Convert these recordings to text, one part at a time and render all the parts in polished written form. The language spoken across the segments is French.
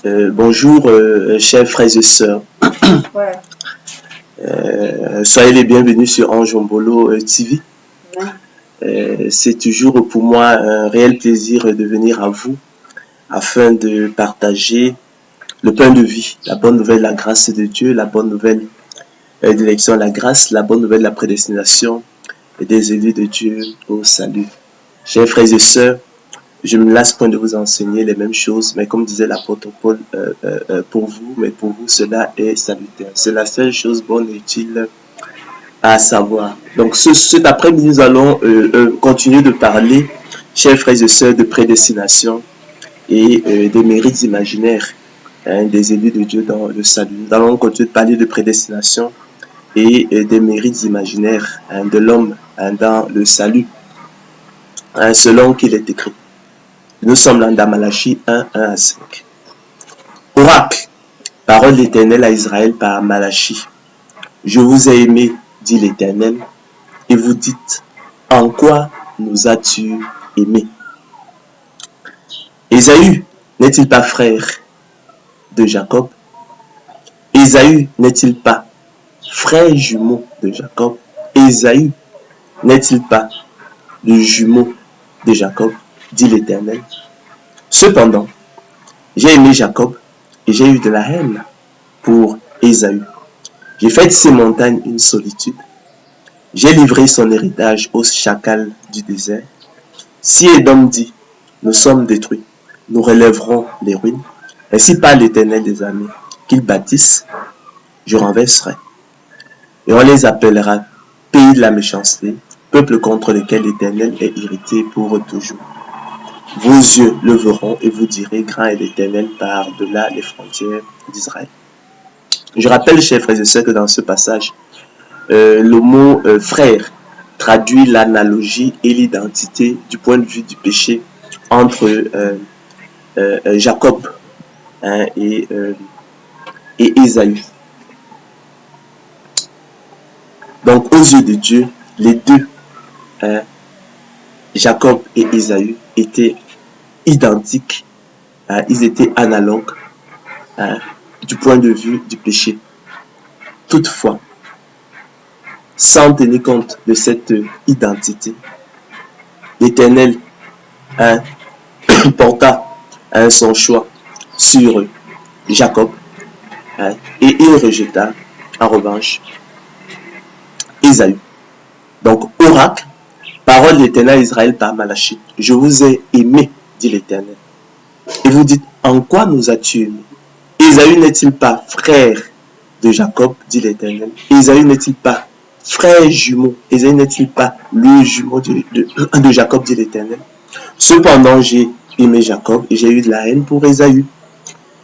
Bonjour, chers frères et sœurs. Ouais. Soyez les bienvenus sur Anjombolo TV. C'est toujours pour moi un réel plaisir de venir à vous afin de partager le pain de vie, la bonne nouvelle, la grâce de Dieu, la bonne nouvelle de l'élection, la grâce, la bonne nouvelle, la prédestination et des élus de Dieu au salut. Chers frères et sœurs, je ne me lasse point de vous enseigner les mêmes choses, mais comme disait l'apôtre Paul, pour vous, cela est salutaire. C'est la seule chose bonne et utile à savoir. Donc, cet après-midi, nous allons continuer de parler, chers frères et sœurs, de prédestination et des mérites imaginaires des élus de Dieu dans le salut. Nous allons continuer de parler de prédestination et des mérites imaginaires de l'homme dans le salut, selon qu'il est écrit. Nous sommes dans Malachi 1, 1 à 5. Oracle, parole d'Éternel à Israël par Malachi. Je vous ai aimé, dit l'Éternel, et vous dites, en quoi nous as-tu aimés? Ésaü n'est-il pas frère de Jacob? Ésaü n'est-il pas frère jumeau de Jacob? Ésaü n'est-il pas le jumeau de Jacob, dit l'Éternel? Cependant, j'ai aimé Jacob et j'ai eu de la haine pour Ésaü. J'ai fait de ces montagnes une solitude. J'ai livré son héritage aux chacals du désert. Si Édom dit, nous sommes détruits, nous relèverons les ruines. Ainsi parle l'Éternel des armées, qu'ils bâtissent, je renverserai. Et on les appellera pays de la méchanceté, peuple contre lequel l'Éternel est irrité pour toujours. Vos yeux le verront et vous direz, grand est l'Éternel par-delà les frontières d'Israël. Je rappelle, chers frères et sœurs, que dans ce passage, le mot frère traduit l'analogie et l'identité du point de vue du péché entre Jacob et Ésaü. Donc, aux yeux de Dieu, les deux, Jacob et Ésaü, étaient identiques, ils étaient analogues du point de vue du péché. Toutefois, sans tenir compte de cette identité, l'Éternel porta son choix sur Jacob et il rejeta en revanche Ésaü. Donc, oracle, parole de l'Éternel à Israël par Malachi. Je vous ai aimé, dit l'Éternel. Et vous dites, en quoi nous as-tu aimé? Ésaü n'est-il pas frère de Jacob, dit l'Éternel? Ésaü n'est-il pas frère jumeau? Ésaü n'est-il pas le jumeau de Jacob, dit l'Éternel? Cependant, j'ai aimé Jacob et j'ai eu de la haine pour Ésaü.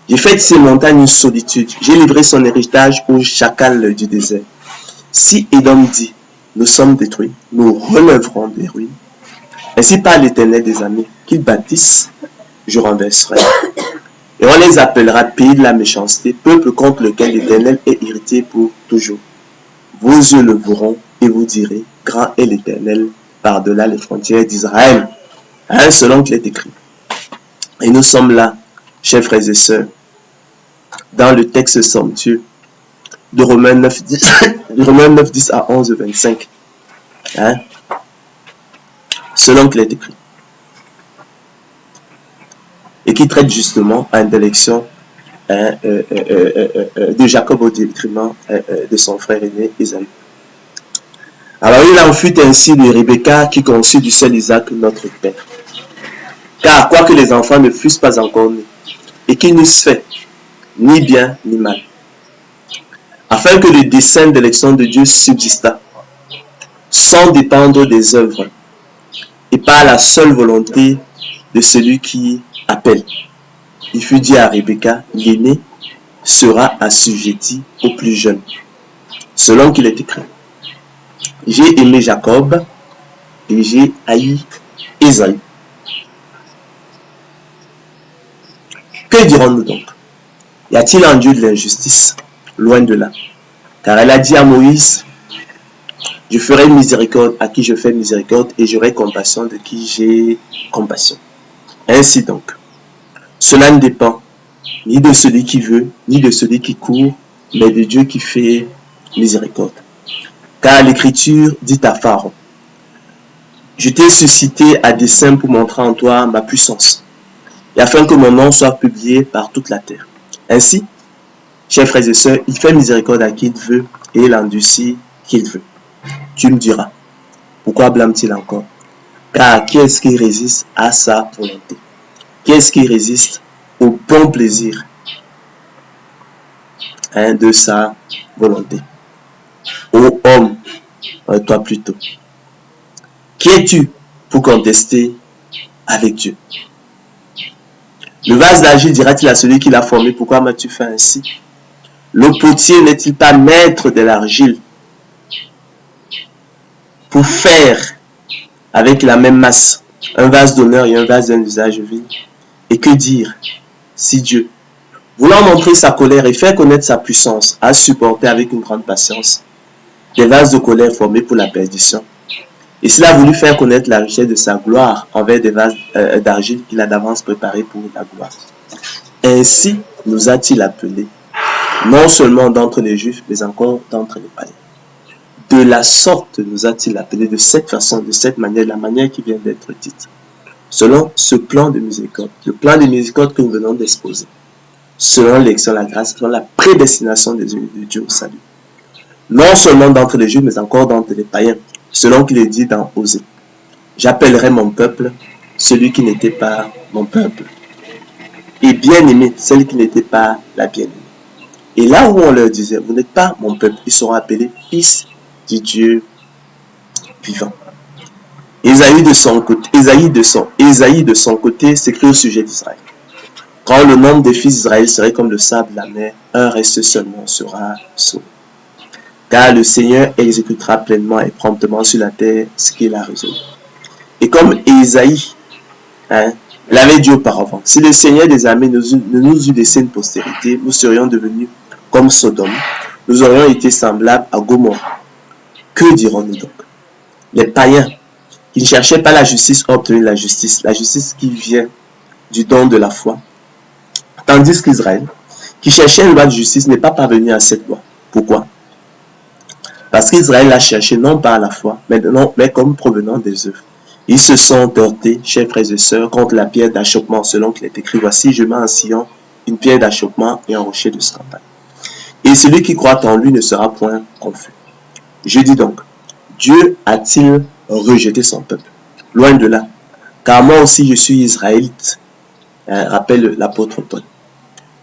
J'ai fait de ces montagnes une solitude. J'ai livré son héritage aux chacals du désert. Si Édom dit, nous sommes détruits, nous relèverons des ruines. Ainsi parle l'Éternel des armées, qu'ils bâtissent, je renverserai. Et on les appellera pays de la méchanceté, peuple contre lequel l'Éternel est irrité pour toujours. Vos yeux le verront et vous direz, grand est l'Éternel par-delà les frontières d'Israël. Selon qu'il est écrit. Et nous sommes là, chers frères et sœurs, dans le texte somptueux de Romains 9, 10, de Romains 9, 10 à 11, 25. Selon qu'il est écrit. Et qui traite justement à l'élection de Jacob au détriment de son frère aîné Ésaü. Alors il en fut ainsi de Rebecca qui conçut du seul Isaac notre père. Car quoique les enfants ne fussent pas encore nés, et qu'ils n'eussent fait ni bien ni mal, afin que le dessein d'élection de Dieu subsistât, sans dépendre des œuvres, et par la seule volonté de celui qui appelle. Il fut dit à Rebecca, l'aîné sera assujetti au plus jeune, selon qu'il est écrit. J'ai aimé Jacob et j'ai haï Ésaü. Que dirons-nous donc? Y a-t-il en Dieu de l'injustice? Loin de là. Car elle a dit à Moïse, je ferai miséricorde à qui je fais miséricorde et j'aurai compassion de qui j'ai compassion. Ainsi donc, cela ne dépend ni de celui qui veut, ni de celui qui court, mais de Dieu qui fait miséricorde. Car l'Écriture dit à Pharaon, je t'ai suscité à dessein pour montrer en toi ma puissance, et afin que mon nom soit publié par toute la terre. Ainsi, chers frères et sœurs, il fait miséricorde à qui il veut, et il endurcit qui il veut. Tu me diras, pourquoi blâme-t-il encore? Car qui est-ce qui résiste à sa volonté? Qui est-ce qui résiste au bon plaisir de sa volonté? Ô homme, toi plutôt. Qui es-tu pour contester avec Dieu? Le vase d'argile dira-t-il à celui qui l'a formé, pourquoi m'as-tu fait ainsi? Le potier n'est-il pas maître de l'argile pour faire avec la même masse un vase d'honneur et un vase d'un usage vil? Et que dire si Dieu, voulant montrer sa colère et faire connaître sa puissance, a supporté avec une grande patience des vases de colère formés pour la perdition, et s'il a voulu faire connaître la richesse de sa gloire envers des vases d'argile qu'il a d'avance préparés pour la gloire. Ainsi nous a-t-il appelés, non seulement d'entre les Juifs, mais encore d'entre les païens. De la sorte nous a-t-il appelés, de cette façon, de cette manière, la manière qui vient d'être dite, selon ce plan de miséricorde, le plan de miséricorde que nous venons d'exposer, selon l'élection, la grâce, selon la prédestination de Dieu au salut. Non seulement d'entre les Juifs, mais encore d'entre les païens, selon qu'il est dit dans Osée. J'appellerai mon peuple celui qui n'était pas mon peuple, et bien-aimé celle qui n'était pas la bien-aimée. Et là où on leur disait, vous n'êtes pas mon peuple, ils seront appelés fils du Dieu vivant. Ésaïe de son côté s'écrit au sujet d'Israël. Quand le nombre des fils d'Israël serait comme le sable de la mer, un reste seulement sera sauvé. Car le Seigneur exécutera pleinement et promptement sur la terre ce qu'il a résolu. Et comme Ésaïe l'avait dit auparavant, si le Seigneur des armées ne nous eût laissé une postérité, nous serions devenus comme Sodome, nous aurions été semblables à Gomorrhe. Que dirons-nous donc? Les païens qui ne cherchaient pas la justice ont obtenu la justice qui vient du don de la foi. Tandis qu'Israël, qui cherchait une loi de justice, n'est pas parvenu à cette loi. Pourquoi? Parce qu'Israël l'a cherché non pas à la foi, mais comme provenant des œuvres. Ils se sont heurtés, chers frères et sœurs, contre la pierre d'achoppement, selon qu'il est écrit, voici, je mets en Sion une pierre d'achoppement et un rocher de scandale. Et celui qui croit en lui ne sera point confus. Je dis donc, Dieu a-t-il rejeté son peuple? Loin de là. Car moi aussi je suis israélite, rappelle l'apôtre Paul,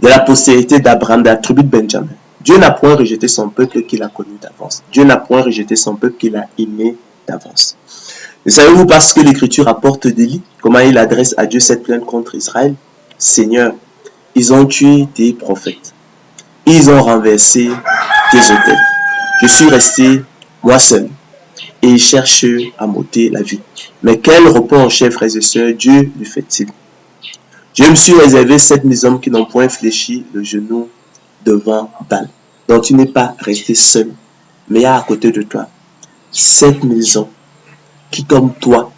de la postérité d'Abraham, de la tribu de Benjamin. Dieu n'a point rejeté son peuple qu'il a connu d'avance. Dieu n'a point rejeté son peuple qu'il a aimé d'avance. Et savez-vous, parce que l'Écriture apporte d'Élie, comment il adresse à Dieu cette plainte contre Israël? Seigneur, ils ont tué tes prophètes. Ils ont renversé tes autels. Je suis resté, moi seul, et ils cherchent à m'ôter la vie. Mais quel repos, chers frères et sœurs, Dieu lui fait-il? Je me suis réservé 7000 hommes qui n'ont point fléchi le genou devant Baal. Donc tu n'es pas resté seul, mais il y a à côté de toi 7000 hommes qui, comme toi,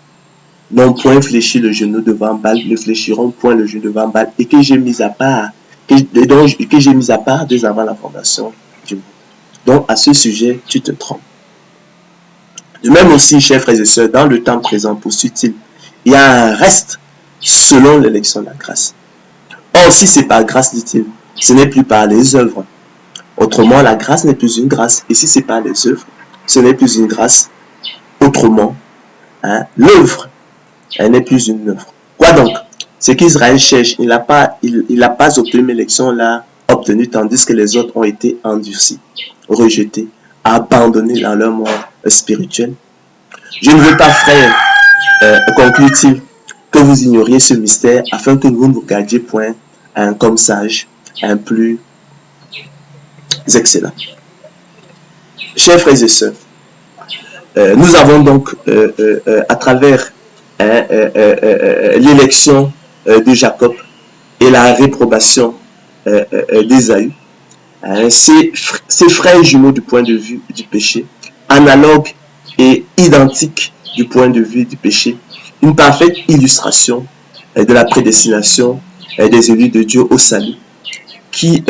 n'ont point fléchi le genou devant Baal, ne fléchiront point le genou devant Baal, et que j'ai mis à part, dès avant la fondation du monde. Donc à ce sujet, tu te trompes. De même aussi, chers frères et sœurs, dans le temps présent, poursuit-il, il y a un reste selon l'élection de la grâce. Or, si c'est par grâce, dit-il, ce n'est plus par les œuvres. Autrement, la grâce n'est plus une grâce. Et si c'est par les œuvres, ce n'est plus une grâce. Autrement, l'œuvre, elle n'est plus une œuvre. Quoi donc? Ce qu'Israël cherche, il n'a pas obtenu l'élection, l'a obtenu, tandis que les autres ont été endurcis, rejetés, abandonnés dans leur mort spirituelle. Je ne veux pas, frère, conclut-il, que vous ignoriez ce mystère, afin que vous ne vous gardiez point comme sage, plus excellent. Chers frères et sœurs, nous avons donc, à travers l'élection de Jacob et la réprobation d'Ésaü, ces frères jumeaux du point de vue du péché, analogues et identiques du point de vue du péché, une parfaite illustration de la prédestination des élus de Dieu au salut, qui,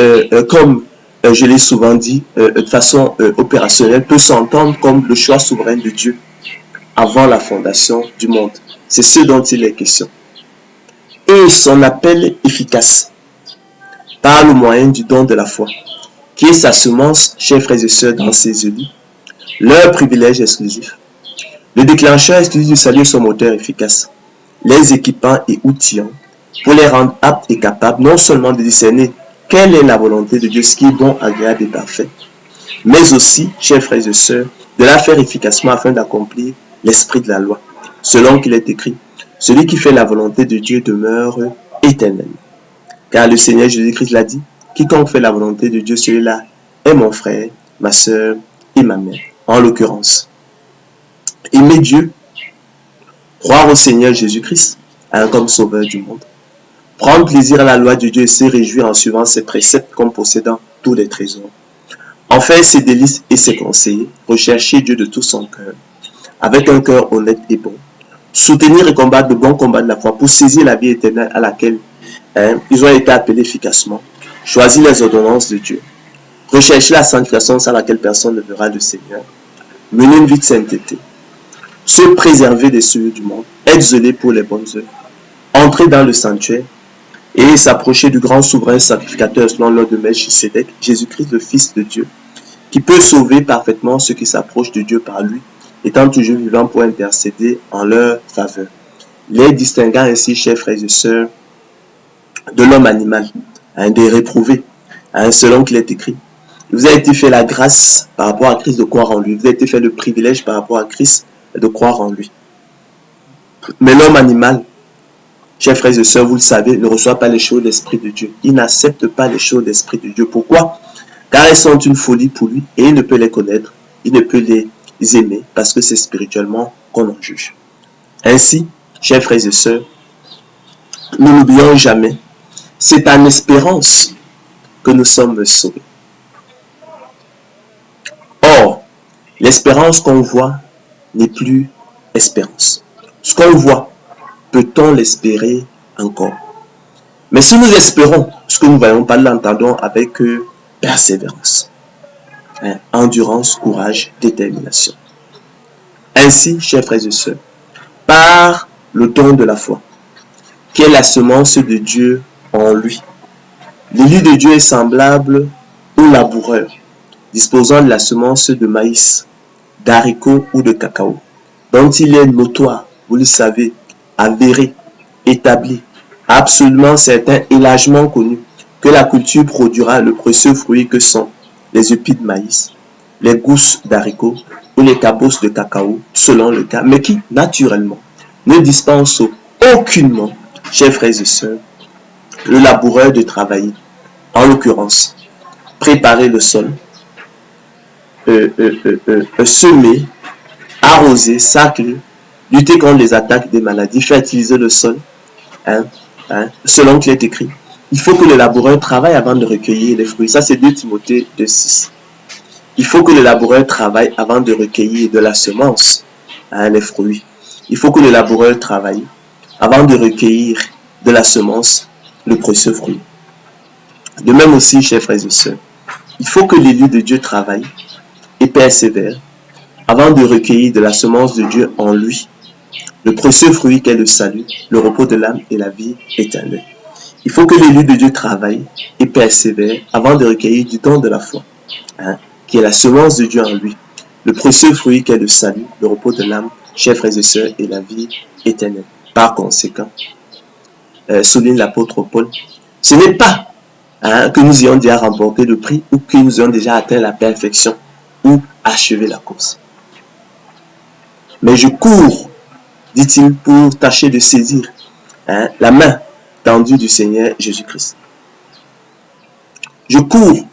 comme je l'ai souvent dit, de façon opérationnelle, peut s'entendre comme le choix souverain de Dieu avant la fondation du monde. C'est ce dont il est question. Et son appel efficace par le moyen du don de la foi, qui est sa semence, chers frères et sœurs, dans ses élus, leur privilège exclusif. Le déclencheur exclusif du salut est son moteur efficace, les équipant et outillant pour les rendre aptes et capables non seulement de discerner quelle est la volonté de Dieu, ce qui est bon, agréable et parfait, mais aussi, chers frères et sœurs, de la faire efficacement afin d'accomplir l'esprit de la loi, selon qu'il est écrit, celui qui fait la volonté de Dieu demeure éternellement. Car le Seigneur Jésus-Christ l'a dit, quiconque fait la volonté de Dieu, celui-là est mon frère, ma sœur et ma mère. En l'occurrence, aimer Dieu, croire au Seigneur Jésus-Christ comme sauveur du monde, prendre plaisir à la loi de Dieu et se réjouir en suivant ses préceptes comme possédant tous les trésors. En faire ses délices et ses conseillers, rechercher Dieu de tout son cœur, avec un cœur honnête et bon, soutenir et combattre de bons combats de la foi pour saisir la vie éternelle à laquelle ils ont été appelés efficacement, choisir les ordonnances de Dieu, rechercher la sanctification sans laquelle personne ne verra le Seigneur, mener une vie de sainteté, se préserver des souillures du monde, être zélé pour les bonnes œuvres, entrer dans le sanctuaire et s'approcher du grand souverain sacrificateur selon l'ordre de Melchisédek, Jésus-Christ le Fils de Dieu, qui peut sauver parfaitement ceux qui s'approchent de Dieu par lui, étant toujours vivant pour intercéder en leur faveur. Les distinguant ainsi, chers frères et sœurs, de l'homme animal, des réprouvés, selon qu'il est écrit. Il vous a été fait la grâce par rapport à Christ de croire en lui. Il vous a été fait le privilège par rapport à Christ de croire en lui. Mais l'homme animal, chers frères et sœurs, vous le savez, ne reçoit pas les choses de l'Esprit de Dieu. Il n'accepte pas les choses de l'Esprit de Dieu. Pourquoi? Car elles sont une folie pour lui et il ne peut les connaître. Il ne peut les aimer parce que c'est spirituellement qu'on en juge. Ainsi, chers frères et sœurs, ne l'oublions jamais. C'est en espérance que nous sommes sauvés. Or, l'espérance qu'on voit n'est plus espérance. Ce qu'on voit, peut-on l'espérer encore? Mais si nous espérons ce que nous voyons, pas l'entendons avec persévérance, endurance, courage, détermination. Ainsi, chers frères et sœurs, par le don de la foi, qui est la semence de Dieu en lui, l'élu de Dieu est semblable au laboureur, disposant de la semence de maïs, d'haricots ou de cacao, dont il est notoire, vous le savez, avéré, établi, absolument certain et largement connu, que la culture produira le précieux fruit que sont les épis de maïs, les gousses d'haricots ou les cabosses de cacao, selon le cas, mais qui, naturellement, ne dispense aucunement, chers frères et sœurs, le laboureur de travailler, en l'occurrence, préparer le sol, semer, arroser, sacler, lutter contre les attaques des maladies, fertiliser le sol, selon qu'il est écrit. Il faut que le laboureur travaille avant de recueillir les fruits. Ça, c'est 2 Timothée 2,6. Il faut que le laboureur travaille avant de recueillir de la semence, les fruits. Il faut que le laboureur travaille avant de recueillir de la semence, le précieux fruit. De même aussi, chers frères et sœurs, il faut que l'élu de Dieu travaille et persévère avant de recueillir de la semence de Dieu en lui, le précieux fruit qu'est le salut, le repos de l'âme et la vie éternelle. Il faut que l'élu de Dieu travaille et persévère avant de recueillir du don de la foi, qui est la semence de Dieu en lui, le précieux fruit qu'est le salut, le repos de l'âme, chers frères et sœurs, et la vie éternelle. Par conséquent, souligne l'apôtre Paul, ce n'est pas que nous ayons déjà remporté le prix ou que nous ayons déjà atteint la perfection ou achevé la course. Mais je cours, dit-il, pour tâcher de saisir la main tendue du Seigneur Jésus-Christ. Je cours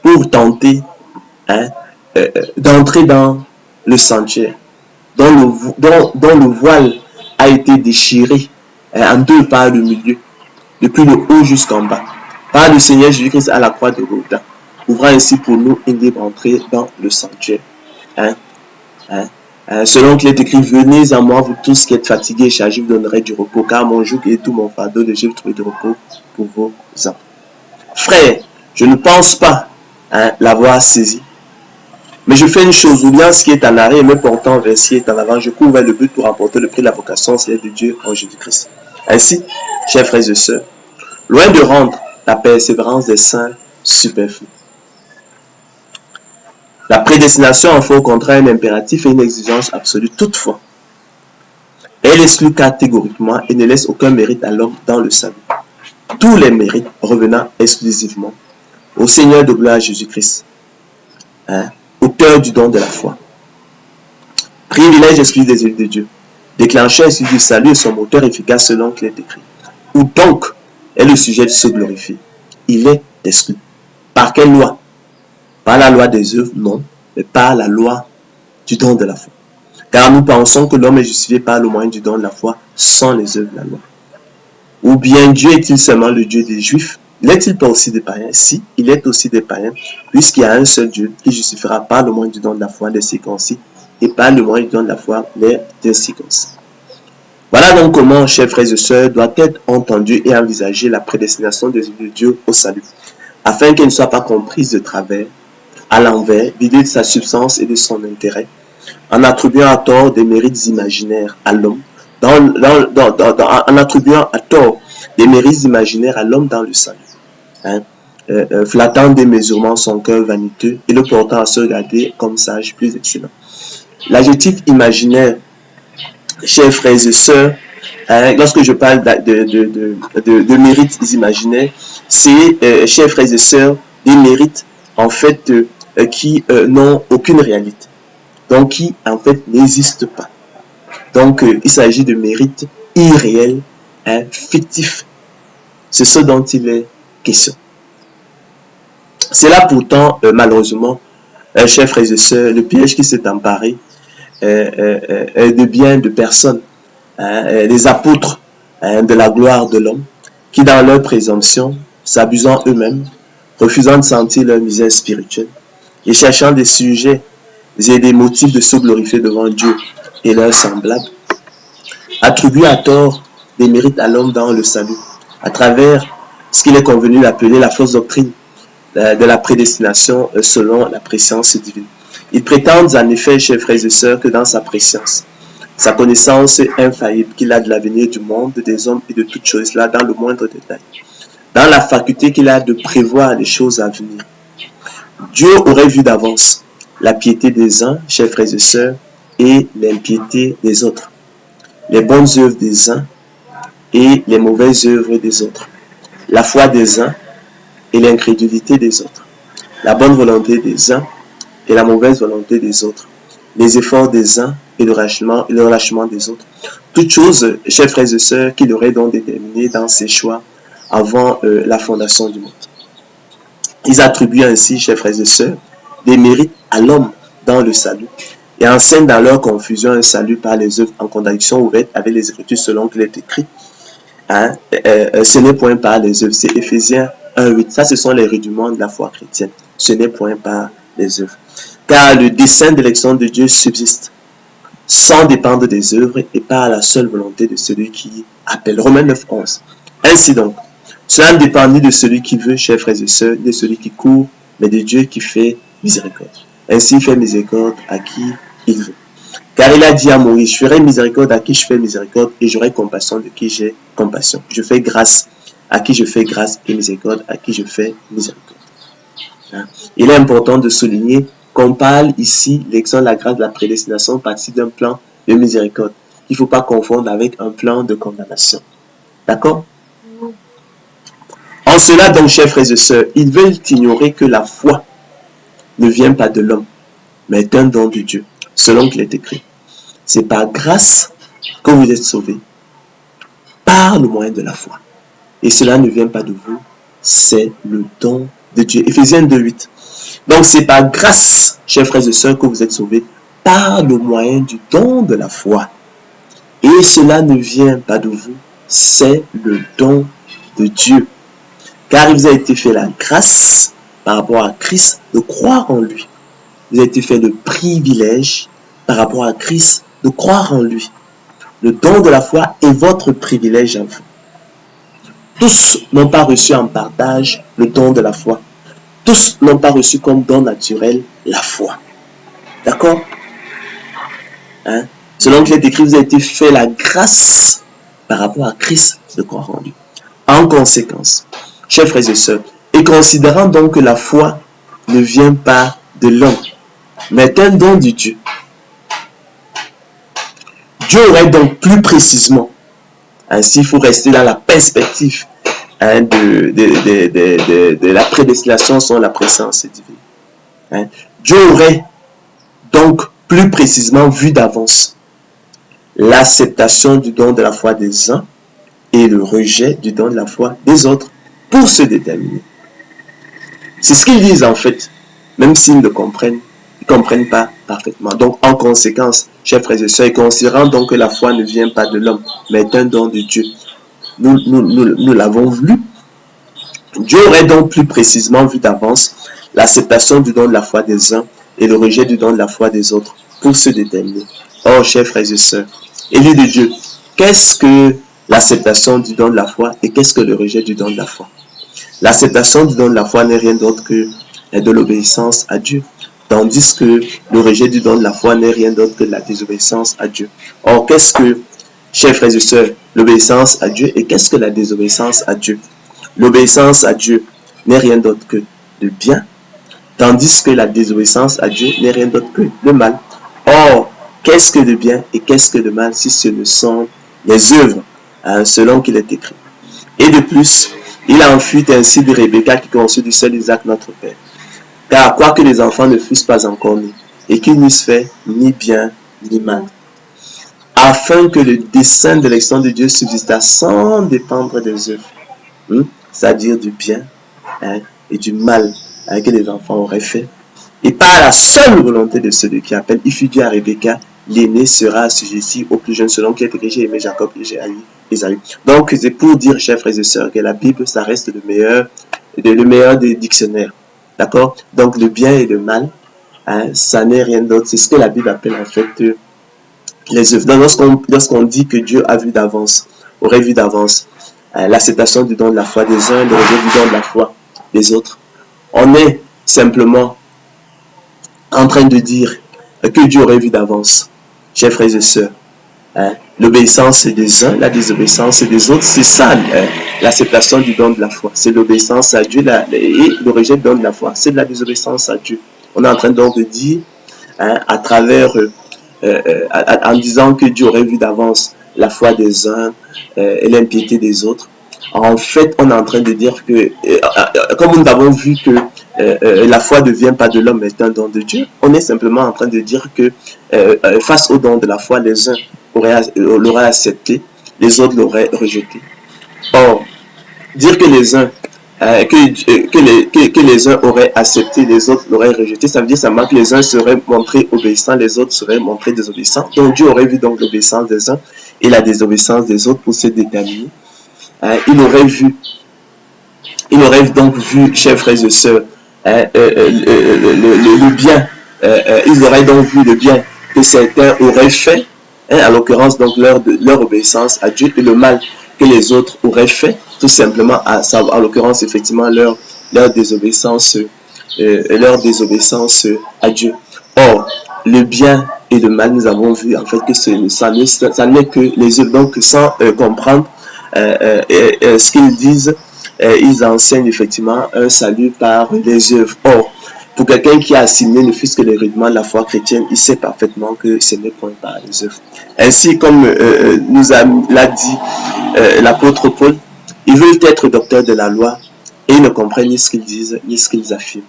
pour tenter d'entrer dans le sanctuaire, dont le voile a été déchiré en 2 par le milieu, depuis le haut jusqu'en bas, par le Seigneur Jésus-Christ à la croix de Golgotha, ouvrant ainsi pour nous une libre entrée dans le sanctuaire. Selon qu'il est écrit, venez à moi, vous tous qui êtes fatigués et chargés, vous donnerez du repos, car mon joug et tout mon fardeau, j'ai trouvé du repos pour vos âmes. frère, je ne pense pas l'avoir saisi. Mais je fais une chose, oubliant ce qui est en arrière et me portant vers ce qui est en avant, je cours vers le but pour remporter le prix de la vocation céleste de Dieu en Jésus-Christ. Ainsi, chers frères et sœurs, loin de rendre la persévérance des saints superflue. La prédestination en fait au contraire un impératif et une exigence absolue. Toutefois, elle exclut catégoriquement et ne laisse aucun mérite à l'homme dans le salut. Tous les mérites revenant exclusivement au Seigneur de gloire Jésus-Christ, auteur du don de la foi. Privilège exclu des élus de Dieu, déclencheur exclu du salut et son moteur efficace selon qu'il est écrit. Où donc est le sujet de se glorifier? Il est exclu. Par quelle loi? Par la loi des œuvres? Non, mais par la loi du don de la foi. Car nous pensons que l'homme est justifié par le moyen du don de la foi sans les œuvres de la loi. Ou bien Dieu est-il seulement le Dieu des Juifs? N'est-il pas aussi des païens? Si, il est aussi des païens, puisqu'il y a un seul Dieu qui justifiera par le moyen du don de la foi les circoncis et par le moyen du don de la foi les incirconcis. Voilà donc comment, chers frères et sœurs, doit être entendue et envisagée la prédestination des élus de Dieu au salut, afin qu'elle ne soit pas comprise de travers, à l'envers, vidée de sa substance et de son intérêt, en attribuant à tort des mérites imaginaires à l'homme, en attribuant à tort des mérites imaginaires à l'homme dans le salut, flattant démesurément son cœur vaniteux et le portant à se regarder comme sage plus excellent. L'adjectif imaginaire, chers frères et sœurs, lorsque je parle de mérites imaginaires, c'est, chers frères et sœurs, des mérites en fait qui n'ont aucune réalité, donc qui en fait n'existent pas. Donc il s'agit de mérites irréels, fictifs. C'est ce dont il est question. C'est là pourtant, malheureusement, chers frères et sœurs, le piège qui s'est emparé de bien de personnes, les apôtres de la gloire de l'homme, qui dans leur présomption, s'abusant eux-mêmes, refusant de sentir leur misère spirituelle, et cherchant des sujets et des motifs de se glorifier devant Dieu et leurs semblables, attribuent à tort des mérites à l'homme dans le salut, à travers ce qu'il est convenu d'appeler la fausse doctrine de la prédestination selon la préscience divine. Ils prétendent en effet, chers frères et sœurs, que dans sa préscience, sa connaissance infaillible qu'il a de l'avenir du monde, des hommes et de toutes choses là, dans le moindre détail, dans la faculté qu'il a de prévoir les choses à venir, Dieu aurait vu d'avance la piété des uns, chers frères et sœurs, et l'impiété des autres, les bonnes œuvres des uns et les mauvaises œuvres des autres, la foi des uns et l'incrédulité des autres, la bonne volonté des uns et la mauvaise volonté des autres, les efforts des uns et le relâchement des autres. Toutes choses, chers frères et sœurs, qu'il aurait donc déterminées dans ses choix avant la fondation du monde. Ils attribuent ainsi, chers frères et sœurs, des mérites à l'homme dans le salut et enseignent dans leur confusion un salut par les œuvres en contradiction ouverte avec les Écritures selon qu'il est écrit. Ce n'est point par les œuvres, c'est Éphésiens 1:8. Ça, ce sont les rudiments de la foi chrétienne. Ce n'est point par les œuvres. Car le dessein d'élection de Dieu subsiste sans dépendre des œuvres et par la seule volonté de celui qui appelle. Romains 9:11. Ainsi donc, cela ne dépend ni de celui qui veut, chers frères et sœurs, ni de celui qui court, mais de Dieu qui fait miséricorde. Ainsi, il fait miséricorde à qui il veut. Car il a dit à Moïse, je ferai miséricorde à qui je fais miséricorde et j'aurai compassion de qui j'ai compassion. Je fais grâce à qui je fais grâce et miséricorde à qui je fais miséricorde. Il est important de souligner qu'on parle ici, l'exemple de la grâce de la prédestination participe d'un plan de miséricorde. Il ne faut pas confondre avec un plan de condamnation. D'accord? En cela donc, chers frères et sœurs, ils veulent ignorer que la foi ne vient pas de l'homme, mais est un don de Dieu, selon qu'il est écrit. C'est par grâce que vous êtes sauvés, par le moyen de la foi. Et cela ne vient pas de vous, c'est le don de Dieu. Éphésiens 2:8. Donc c'est par grâce, chers frères et sœurs, que vous êtes sauvés, par le moyen du don de la foi. Et cela ne vient pas de vous, c'est le don de Dieu. Car il vous a été fait la grâce, par rapport à Christ, de croire en lui. Il vous a été fait le privilège, par rapport à Christ, de croire en lui. Le don de la foi est votre privilège à vous. Tous n'ont pas reçu en partage le don de la foi. Tous n'ont pas reçu comme don naturel la foi. D'accord? Hein? Selon qu'il est écrit, vous avez été fait la grâce par rapport à Christ de croire en lui. En conséquence, chers frères et sœurs, et considérant donc que la foi ne vient pas de l'homme, mais est un don de Dieu, Dieu aurait donc plus précisément, ainsi il faut rester dans la perspective de la prédestination sans la présence divine. Dieu aurait donc plus précisément vu d'avance l'acceptation du don de la foi des uns et le rejet du don de la foi des autres pour se déterminer. C'est ce qu'ils disent en fait, même s'ils ne comprennent pas parfaitement. Donc en conséquence, chers frères et sœurs, considérant donc que la foi ne vient pas de l'homme, mais est un don de Dieu, nous l'avons vu. Dieu aurait donc plus précisément vu d'avance l'acceptation du don de la foi des uns et le rejet du don de la foi des autres pour se déterminer. Or, chers frères et sœurs, élus de Dieu, qu'est-ce que l'acceptation du don de la foi et qu'est-ce que le rejet du don de la foi? L'acceptation du don de la foi n'est rien d'autre que de l'obéissance à Dieu, tandis que le rejet du don de la foi n'est rien d'autre que la désobéissance à Dieu. Or, qu'est-ce que, chers frères et sœurs, l'obéissance à Dieu et qu'est-ce que la désobéissance à Dieu? L'obéissance à Dieu n'est rien d'autre que le bien, tandis que la désobéissance à Dieu n'est rien d'autre que le mal. Or, qu'est-ce que le bien et qu'est-ce que le mal si ce ne sont les œuvres, selon qu'il est écrit? Et de plus, il en fut ainsi de Rebecca qui conçut du seul Isaac notre Père. Car quoique les enfants ne fussent pas encore nés, et qu'ils n'eussent fait ni bien ni mal, afin que le dessein d'élection de Dieu subsistât sans dépendre des œuvres, c'est-à-dire du bien et du mal que les enfants auraient fait, et par la seule volonté de celui qui appelle, il fut dit à Rebecca, l'aîné sera assujetti au plus jeune, selon qui est écrit, j'ai aimé Jacob et j'ai haï Ésaü. Donc c'est pour dire, chers frères et sœurs, que la Bible, ça reste le meilleur des dictionnaires. D'accord? Donc le bien et le mal, ça n'est rien d'autre. C'est ce que la Bible appelle en fait les œuvres. Donc lorsqu'on dit que Dieu a vu d'avance, aurait vu d'avance l'acceptation du don de la foi des uns, le rejet du don de la foi des autres, on est simplement en train de dire que Dieu aurait vu d'avance, chers frères et sœurs. L'obéissance des uns, la désobéissance des autres, c'est ça l'acceptation du don de la foi. C'est l'obéissance à Dieu et le rejet du don de la foi, c'est de la désobéissance à Dieu. On est en train donc de dire, à travers, en disant que Dieu aurait vu d'avance la foi des uns et l'impiété des autres. En fait, on est en train de dire que, comme nous avons vu que la foi ne vient pas de l'homme, mais est un don de Dieu, on est simplement en train de dire que face au don de la foi, les uns l'auraient accepté, les autres l'auraient rejeté. Or, dire que les uns que les uns auraient accepté, les autres l'auraient rejeté, ça veut dire simplement que les uns seraient montrés obéissants, les autres seraient montrés désobéissants. Donc Dieu aurait vu donc l'obéissance des uns et la désobéissance des autres pour se déterminer. Il aurait donc vu, chers frères et sœurs, le bien, ils auraient donc vu le bien que certains auraient fait, en l'occurrence donc leur obéissance à Dieu, et le mal que les autres auraient fait, tout simplement, en l'occurrence effectivement leur désobéissance à Dieu. Or, le bien et le mal, nous avons vu en fait que ça n'est que les œuvres, donc sans comprendre ce qu'ils disent, ils enseignent effectivement un salut par les œuvres. Or, pour quelqu'un qui a assimilé ne fût-ce que les rudiments de la foi chrétienne, il sait parfaitement que ce n'est point par les œuvres. Ainsi, comme l'a dit l'apôtre Paul, ils veulent être docteurs de la loi et ils ne comprennent ni ce qu'ils disent, ni ce qu'ils affirment.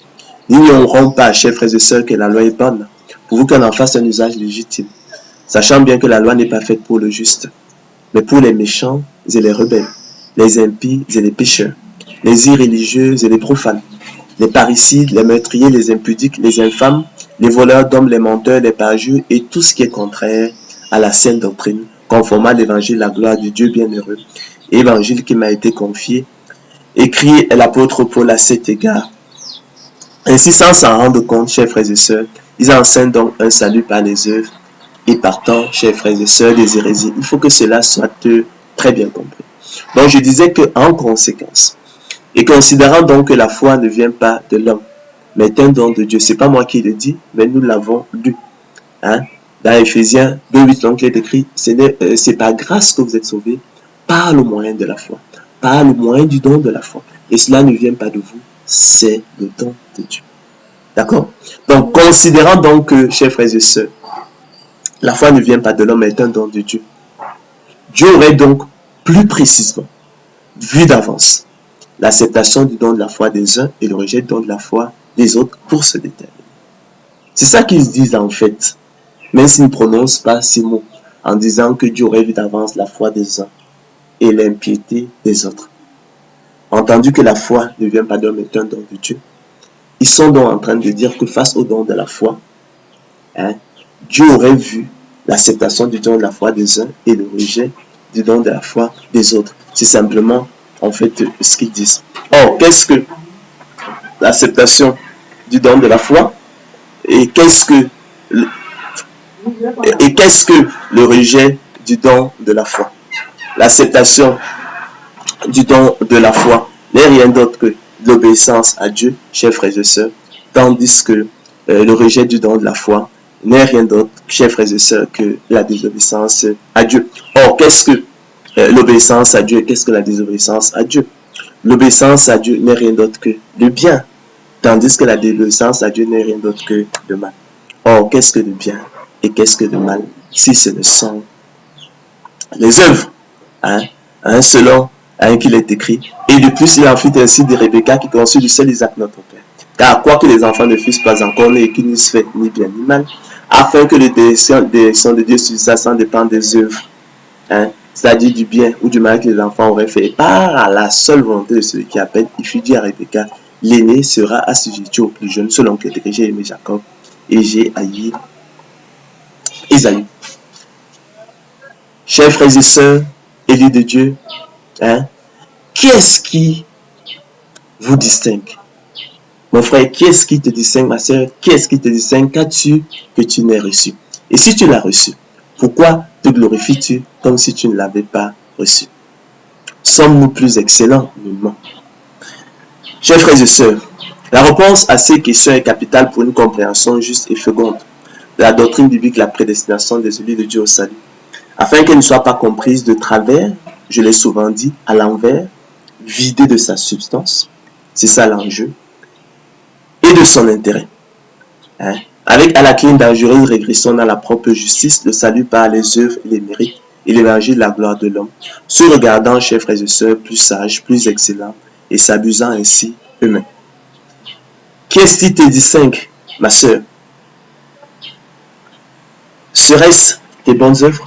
N'ignorons pas, chers frères et sœurs, que la loi est bonne, pour vous qu'on en fasse un usage légitime, sachant bien que la loi n'est pas faite pour le juste, mais pour les méchants et les rebelles, les impies et les pécheurs, les irréligieux et les profanes, les parricides, les meurtriers, les impudiques, les infâmes, les voleurs d'hommes, les menteurs, les parjures et tout ce qui est contraire à la saine doctrine, conformément à l'évangile, la gloire du Dieu bienheureux, évangile qui m'a été confié, écrit l'apôtre Paul à cet égard. Ainsi, sans s'en rendre compte, chers frères et sœurs, ils enseignent donc un salut par les œuvres et partant, chers frères et sœurs, des hérésies. Il faut que cela soit très bien compris. Donc je disais qu'en conséquence, et considérant donc que la foi ne vient pas de l'homme, mais est un don de Dieu. C'est pas moi qui le dis, mais nous l'avons lu. Hein? Dans Ephésiens 2:8, donc il est écrit, c'est par grâce que vous êtes sauvés, par le moyen de la foi, par le moyen du don de la foi. Et cela ne vient pas de vous, c'est le don de Dieu. D'accord? Donc, considérant donc que, chers frères et sœurs, la foi ne vient pas de l'homme, mais est un don de Dieu. Dieu aurait donc plus précisément vu d'avance l'acceptation du don de la foi des uns et le rejet du don de la foi des autres pour se déterminer. C'est ça qu'ils disent en fait, même s'ils ne prononcent pas ces mots, en disant que Dieu aurait vu d'avance la foi des uns et l'impiété des autres. Entendu que la foi ne vient pas d'homme, mais un don de Dieu, ils sont donc en train de dire que face au don de la foi, Dieu aurait vu l'acceptation du don de la foi des uns et le rejet du don de la foi des autres. C'est simplement en fait ce qu'ils disent. Or, qu'est-ce que l'acceptation du don de la foi et qu'est-ce que le rejet du don de la foi? L'acceptation du don de la foi n'est rien d'autre que l'obéissance à Dieu, chers frères et sœurs, tandis que le rejet du don de la foi n'est rien d'autre, chers frères et sœurs, que la désobéissance à Dieu. Or, qu'est-ce que l'obéissance à Dieu et qu'est-ce que la désobéissance à Dieu? L'obéissance à Dieu n'est rien d'autre que le bien, tandis que la désobéissance à Dieu n'est rien d'autre que le mal. Or, qu'est-ce que le bien et qu'est-ce que le mal si ce ne sont les œuvres, selon qu'il est écrit. Et de plus, il en fut ainsi de Rebecca qui conçut du seul Isaac notre père. Car quoique les enfants ne fussent pas encore nés et qu'ils n'eussent fait ni bien ni mal, afin que les délections de Dieu subsistent sans dépendre des œuvres, c'est-à-dire du bien ou du mal que les enfants auraient fait, par la seule volonté de celui qui appelle, il fut dit à Rebecca, l'aîné sera assujetti au plus jeune, selon que j'ai aimé Jacob et j'ai haï Ésaü. Chers frères et sœurs, élus de Dieu, qui est-ce qui vous distingue? Mon frère, qui est-ce qui te distingue, ma sœur? Qui est-ce qui te distingue? Qu'as-tu que tu n'aies reçu? Et si tu l'as reçu, pourquoi te glorifies-tu comme si tu ne l'avais pas reçu? Sommes-nous plus excellents? Nullement. Chers frères et sœurs, la réponse à ces questions est capitale pour une compréhension juste et féconde de la doctrine biblique, la prédestination des élus de Dieu au salut. Afin qu'elle ne soit pas comprise de travers, je l'ai souvent dit, à l'envers, vidée de sa substance, c'est ça l'enjeu, et de son intérêt. Avec à la clé une dangereuse régression dans la propre justice, le salut par les œuvres et les mérites, et l'évangile de la gloire de l'homme, se regardant, chers frères et sœurs, plus sages, plus excellents, et s'abusant ainsi eux-mêmes. Qu'est-ce qui te distingue, ma sœur? Serait-ce tes bonnes œuvres,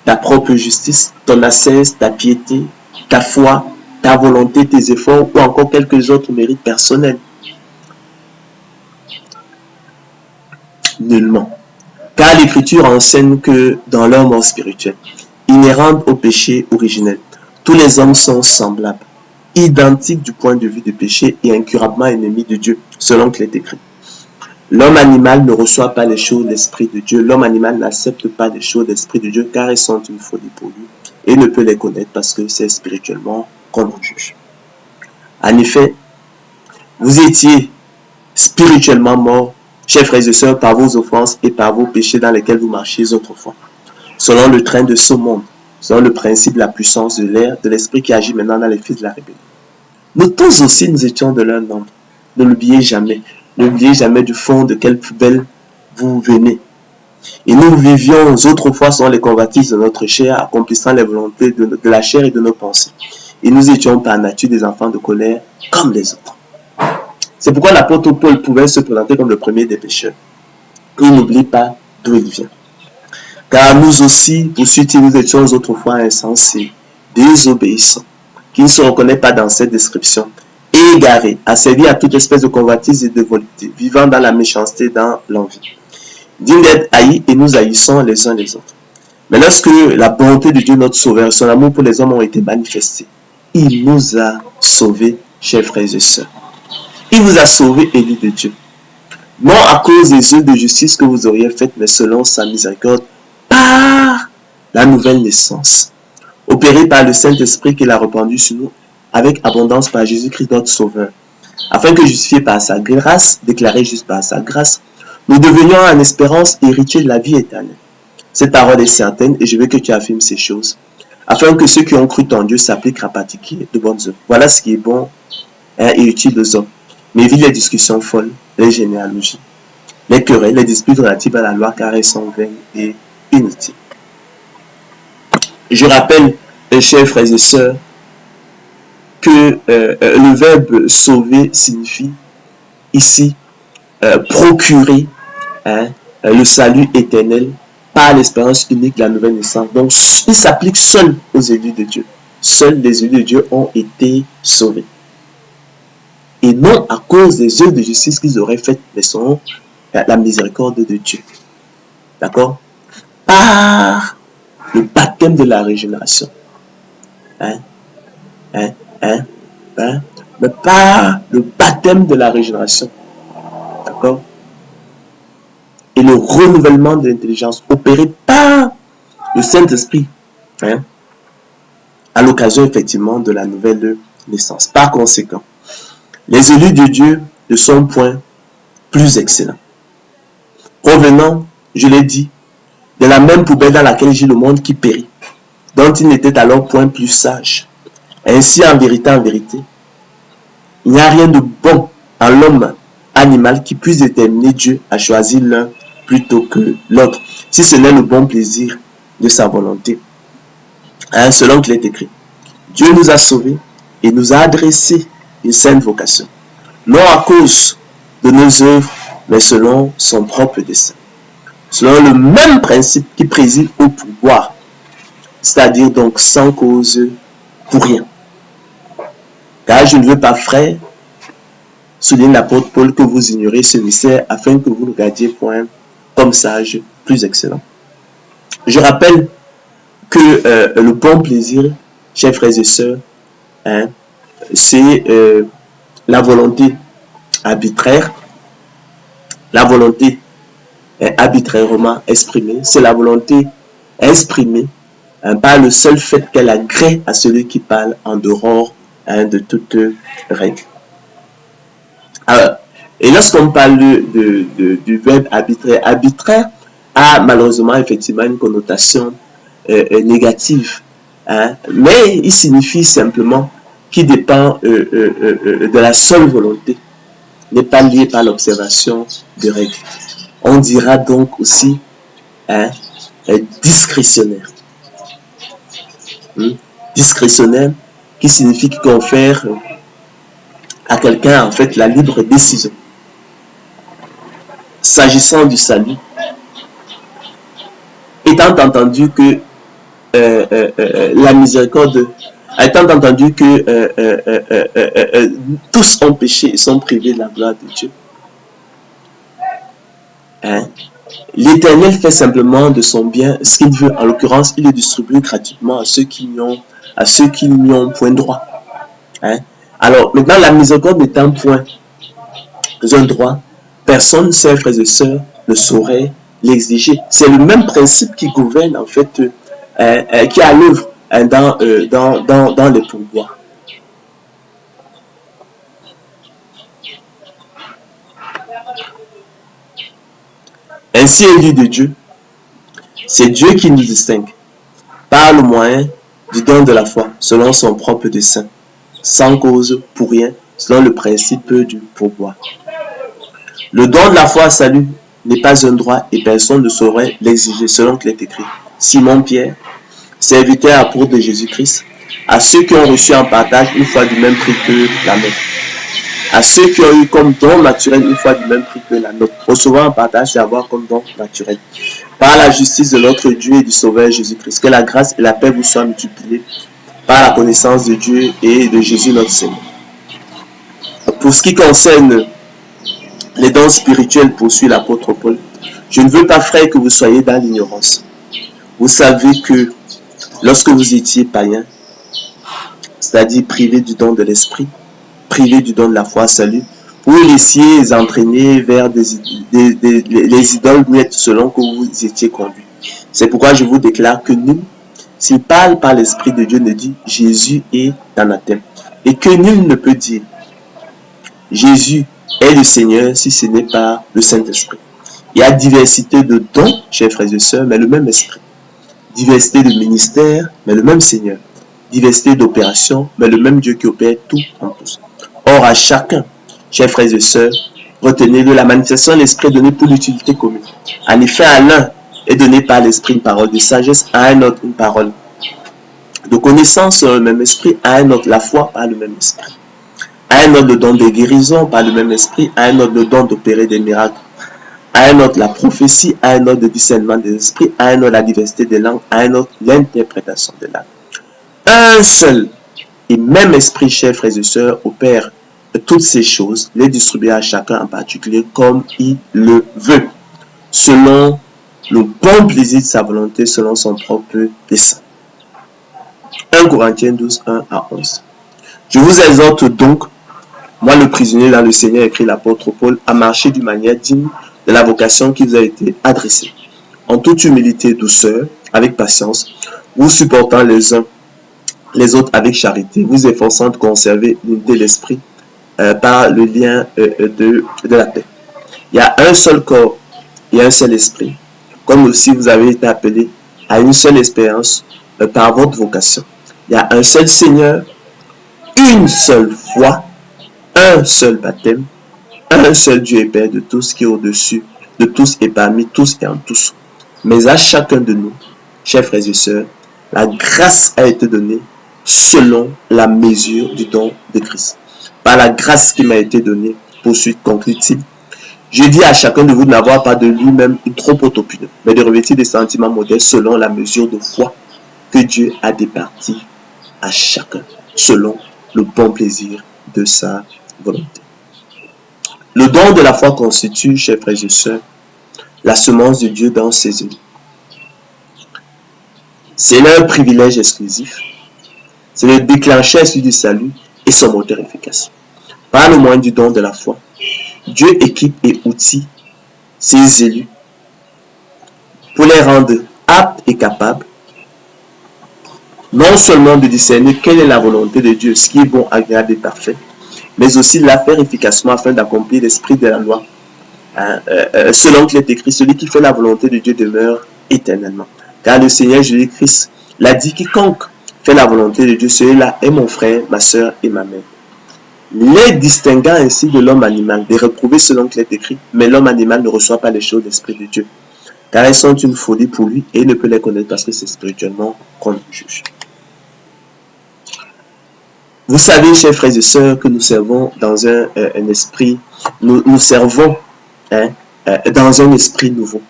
ta propre justice, ton ascèse, ta piété, ta foi, ta volonté, tes efforts ou encore quelques autres mérites personnels? Nullement. Car l'Écriture enseigne que dans leur mort spirituelle, inhérente au péché originel, tous les hommes sont semblables, identiques du point de vue du péché et incurablement ennemis de Dieu, selon qu'il est écrit. L'homme animal ne reçoit pas les choses de l'Esprit de Dieu. L'homme animal n'accepte pas les choses de l'Esprit de Dieu car elles sont une folie pour lui et ne peut les connaître parce que c'est spirituellement qu'on en juge. En effet, vous étiez spirituellement morts, chers frères et sœurs, par vos offenses et par vos péchés dans lesquels vous marchiez autrefois, selon le train de ce monde, selon le principe de la puissance de l'air, de l'esprit qui agit maintenant dans les fils de la rébellion. Nous tous aussi, nous étions de leur nombre. Ne l'oubliez jamais. N'oubliez jamais du fond de quelle poubelle vous venez. Et nous vivions autrefois selon les convoitises de notre chair, accomplissant les volontés de la chair et de nos pensées. Et nous étions par nature des enfants de colère comme les autres. C'est pourquoi l'apôtre Paul pouvait se présenter comme le premier des pécheurs. Il n'oublie pas d'où il vient. Car nous aussi, poursuit-il, nous étions autrefois insensés, désobéissants, qui ne se reconnaissent pas dans cette description, égarés, asservis à toute espèce de convoitise et de volupté, vivant dans la méchanceté et dans l'envie. Dignes d'être haïs et nous haïssons les uns les autres. Mais lorsque la bonté de Dieu, notre Sauveur, son amour pour les hommes ont été manifestés, il nous a sauvés, chers frères et sœurs. Il vous a sauvés, élus de Dieu. Non à cause des œuvres de justice que vous auriez faites, mais selon sa miséricorde, par la nouvelle naissance, opérée par le Saint-Esprit qu'il a répandu sur nous avec abondance par Jésus-Christ notre Sauveur, afin que justifiés par sa grâce, déclarés justes par sa grâce, nous devenions en espérance héritiers de la vie éternelle. Cette parole est certaine et je veux que tu affirmes ces choses, afin que ceux qui ont cru en Dieu s'appliquent à pratiquer de bonnes œuvres. Voilà ce qui est bon et utile aux hommes. Mais évite les discussions folles, les généalogies, les querelles, les disputes relatives à la loi, car elles sont vaines et inutiles. Je rappelle, chers frères et sœurs, que le verbe sauver signifie ici procurer le salut éternel par l'expérience unique de la nouvelle naissance. Donc, il s'applique seul aux élus de Dieu. Seuls les élus de Dieu ont été sauvés. Et non à cause des œuvres de justice qu'ils auraient faites, mais selon la miséricorde de Dieu. D'accord? Par le baptême de la régénération. Mais par le baptême de la régénération. D'accord? Et le renouvellement de l'intelligence opéré par le Saint-Esprit. À l'occasion, effectivement, de la nouvelle naissance. Par conséquent, les élus de Dieu ne sont point plus excellents. Provenant, je l'ai dit, de la même poubelle dans laquelle gît le monde qui périt, dont ils n'étaient alors point plus sages. Ainsi, en vérité, il n'y a rien de bon en l'homme animal qui puisse déterminer Dieu à choisir l'un plutôt que l'autre, si ce n'est le bon plaisir de sa volonté. Selon qu'il est écrit, Dieu nous a sauvés et nous a adressé une sainte vocation, non à cause de nos œuvres, mais selon son propre dessein, selon le même principe qui préside au pouvoir, c'est-à-dire donc sans cause pour rien. Car je ne veux pas, frère, souligne l'apôtre Paul, que vous ignorez ce mystère afin que vous le gardiez point comme sage plus excellent. Je rappelle que le bon plaisir, chers frères et sœurs, c'est la volonté arbitraire, la volonté arbitrairement exprimée, c'est la volonté exprimée par le seul fait qu'elle agrée à celui qui parle en dehors de toute règle. Alors, et lorsqu'on parle du verbe arbitraire, arbitraire a malheureusement effectivement une connotation négative, mais il signifie simplement qu'il dépend de la seule volonté, n'est pas lié par l'observation de règles. On dira donc aussi discrétionnaire. Discrétionnaire qui signifie qu'il confère à quelqu'un en fait la libre décision. S'agissant du salut, étant entendu que la miséricorde, étant entendu que tous ont péché et sont privés de la gloire de Dieu, l'Éternel fait simplement de son bien ce qu'il veut. En l'occurrence, il le distribue gratuitement à ceux qui n'y ont point droit. Alors, maintenant, la miséricorde n'étant point un droit, personne, chers frères et sœurs, ne saurait l'exiger. C'est le même principe qui gouverne, en fait, qui est à l'œuvre dans les pourboires. Ainsi, élu de Dieu, c'est Dieu qui nous distingue par le moyen du don de la foi, selon son propre dessein, sans cause pour rien, selon le principe du pourboire. Le don de la foi à salut n'est pas un droit et personne ne saurait l'exiger, selon qu'il est écrit. Simon Pierre, serviteur apôtre de Jésus-Christ, à ceux qui ont reçu en partage une foi du même prix que la nôtre. À ceux qui ont eu comme don naturel une foi du même prix que la nôtre. Recevoir en partage, c'est avoir comme don naturel. Par la justice de notre Dieu et du Sauveur Jésus-Christ, que la grâce et la paix vous soient multipliées par la connaissance de Dieu et de Jésus notre Seigneur. Pour ce qui concerne les dons spirituels, poursuit l'apôtre Paul, je ne veux pas, frère, que vous soyez dans l'ignorance. Vous savez que lorsque vous étiez païens, c'est-à-dire privés du don de l'esprit, privés du don de la foi à salut, vous laissiez entraîner vers les idoles muettes selon que vous étiez conduits. C'est pourquoi je vous déclare que nous, s'il parle par l'Esprit de Dieu, ne dit Jésus est anathème. Et que nul ne peut dire Jésus est le Seigneur si ce n'est pas le Saint-Esprit. Il y a diversité de dons, chers frères et sœurs, mais le même Esprit. Diversité de ministères, mais le même Seigneur. Diversité d'opérations, mais le même Dieu qui opère tout en tous. Or, à chacun, chers frères et sœurs, retenez-le, la manifestation de l'Esprit est donnée pour l'utilité commune. En effet, à l'un est donnée par l'Esprit une parole de sagesse, à un autre une parole de connaissance sur le même Esprit, à un autre la foi par le même Esprit. À un autre le don de guérison par le même Esprit, à un autre le don d'opérer des miracles, à un autre la prophétie, à un autre le discernement des esprits, à un autre la diversité des langues, à un autre l'interprétation des langues. Un seul et même Esprit, chers frères et sœurs, opère toutes ces choses, les distribuer à chacun en particulier comme il le veut, selon le bon plaisir de sa volonté, selon son propre dessein. 1 Corinthiens 12, 1 à 11. Je vous exhorte donc, moi le prisonnier dans le Seigneur, écrit l'apôtre Paul, à marcher d'une manière digne de la vocation qui vous a été adressée, en toute humilité et douceur, avec patience, vous supportant les uns les autres avec charité, vous efforçant de conserver l'unité de l'esprit par le lien de la paix. Il y a un seul corps et un seul esprit, comme aussi vous avez été appelés à une seule espérance par votre vocation. Il y a un seul Seigneur, une seule foi, un seul baptême, un seul Dieu et Père de tous qui est au-dessus de tous et parmi tous et en tous. Mais à chacun de nous, chers frères et sœurs, la grâce a été donnée selon la mesure du don de Christ. Par la grâce qui m'a été donnée, poursuite conclut-il, je dis à chacun de vous de n'avoir pas de lui-même une trop haute opinion, mais de revêtir des sentiments modestes selon la mesure de foi que Dieu a départie à chacun, selon le bon plaisir de sa volonté. Le don de la foi constitue, chers frères et sœurs, la semence de Dieu dans ses élus. C'est leur privilège exclusif. C'est le déclencheur du salut et son moteur efficace. Par le moyen du don de la foi, Dieu équipe et outille ses élus pour les rendre aptes et capables non seulement de discerner quelle est la volonté de Dieu, ce qui est bon, agréable et parfait, mais aussi de la faire efficacement afin d'accomplir l'esprit de la loi. Selon qu'il est écrit, celui qui fait la volonté de Dieu demeure éternellement. Car le Seigneur Jésus-Christ l'a dit, quiconque fait la volonté de Dieu, celui-là est mon frère, ma soeur et ma mère. Les distinguant ainsi de l'homme animal, les réprouver selon qu'il est écrit, mais l'homme animal ne reçoit pas les choses de l'Esprit de Dieu, car elles sont une folie pour lui et il ne peut les connaître parce que c'est spirituellement qu'on juge. Vous savez, chers frères et sœurs, que nous servons dans un esprit, nous servons dans un esprit nouveau,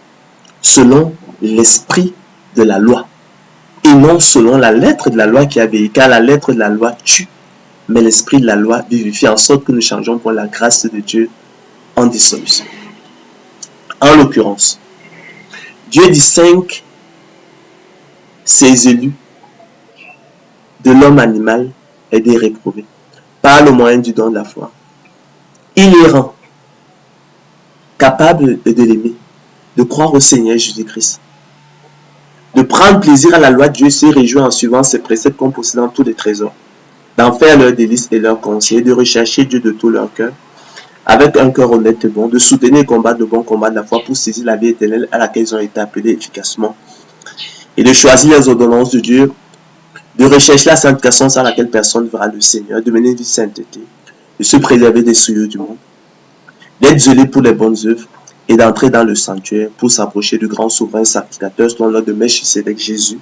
selon l'esprit de la loi, et non selon la lettre de la loi qui a vécu, car la lettre de la loi tue, mais l'esprit de la loi vivifie, en sorte que nous changeons pour la grâce de Dieu en dissolution. En l'occurrence, Dieu distingue ses élus de l'homme animal et des réprouvés par le moyen du don de la foi. Il les rend capables de l'aimer, de croire au Seigneur Jésus-Christ, de prendre plaisir à la loi de Dieu, se réjouir en suivant ses préceptes comme possédant tous les trésors, d'en faire leurs délices et leurs conseils, de rechercher Dieu de tout leur cœur, avec un cœur honnête et bon, de soutenir et combattre le bon combat de la foi pour saisir la vie éternelle à laquelle ils ont été appelés efficacement, et de choisir les ordonnances de Dieu, de rechercher la sanctification sans laquelle personne ne verra le Seigneur, de mener une vie de sainteté, de se préserver des souillures du monde, d'être zélé pour les bonnes œuvres et d'entrer dans le sanctuaire pour s'approcher du grand souverain sacrificateur selon l'ordre de Melchisédek Jésus,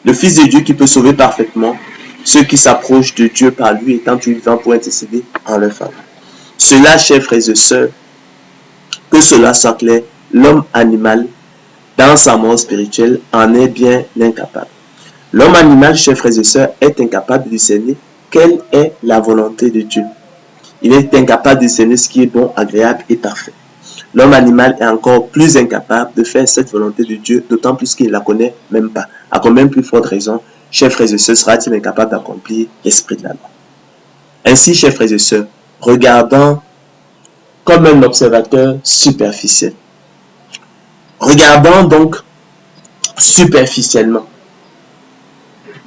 le Fils de Dieu qui peut sauver parfaitement ceux qui s'approchent de Dieu par lui étant vivant pour intercéder en leur faveur. Cela, chers frères et sœurs, que cela soit clair, l'homme animal, dans sa mort spirituelle, en est bien incapable. L'homme animal, chers frères et sœurs, est incapable de discerner quelle est la volonté de Dieu. Il est incapable de discerner ce qui est bon, agréable et parfait. L'homme animal est encore plus incapable de faire cette volonté de Dieu, d'autant plus qu'il ne la connaît même pas. À combien plus forte raison, chers frères et sœurs, sera-t-il incapable d'accomplir l'esprit de la loi. Ainsi, chers frères et sœurs, regardons comme un observateur superficiel. Regardons donc superficiellement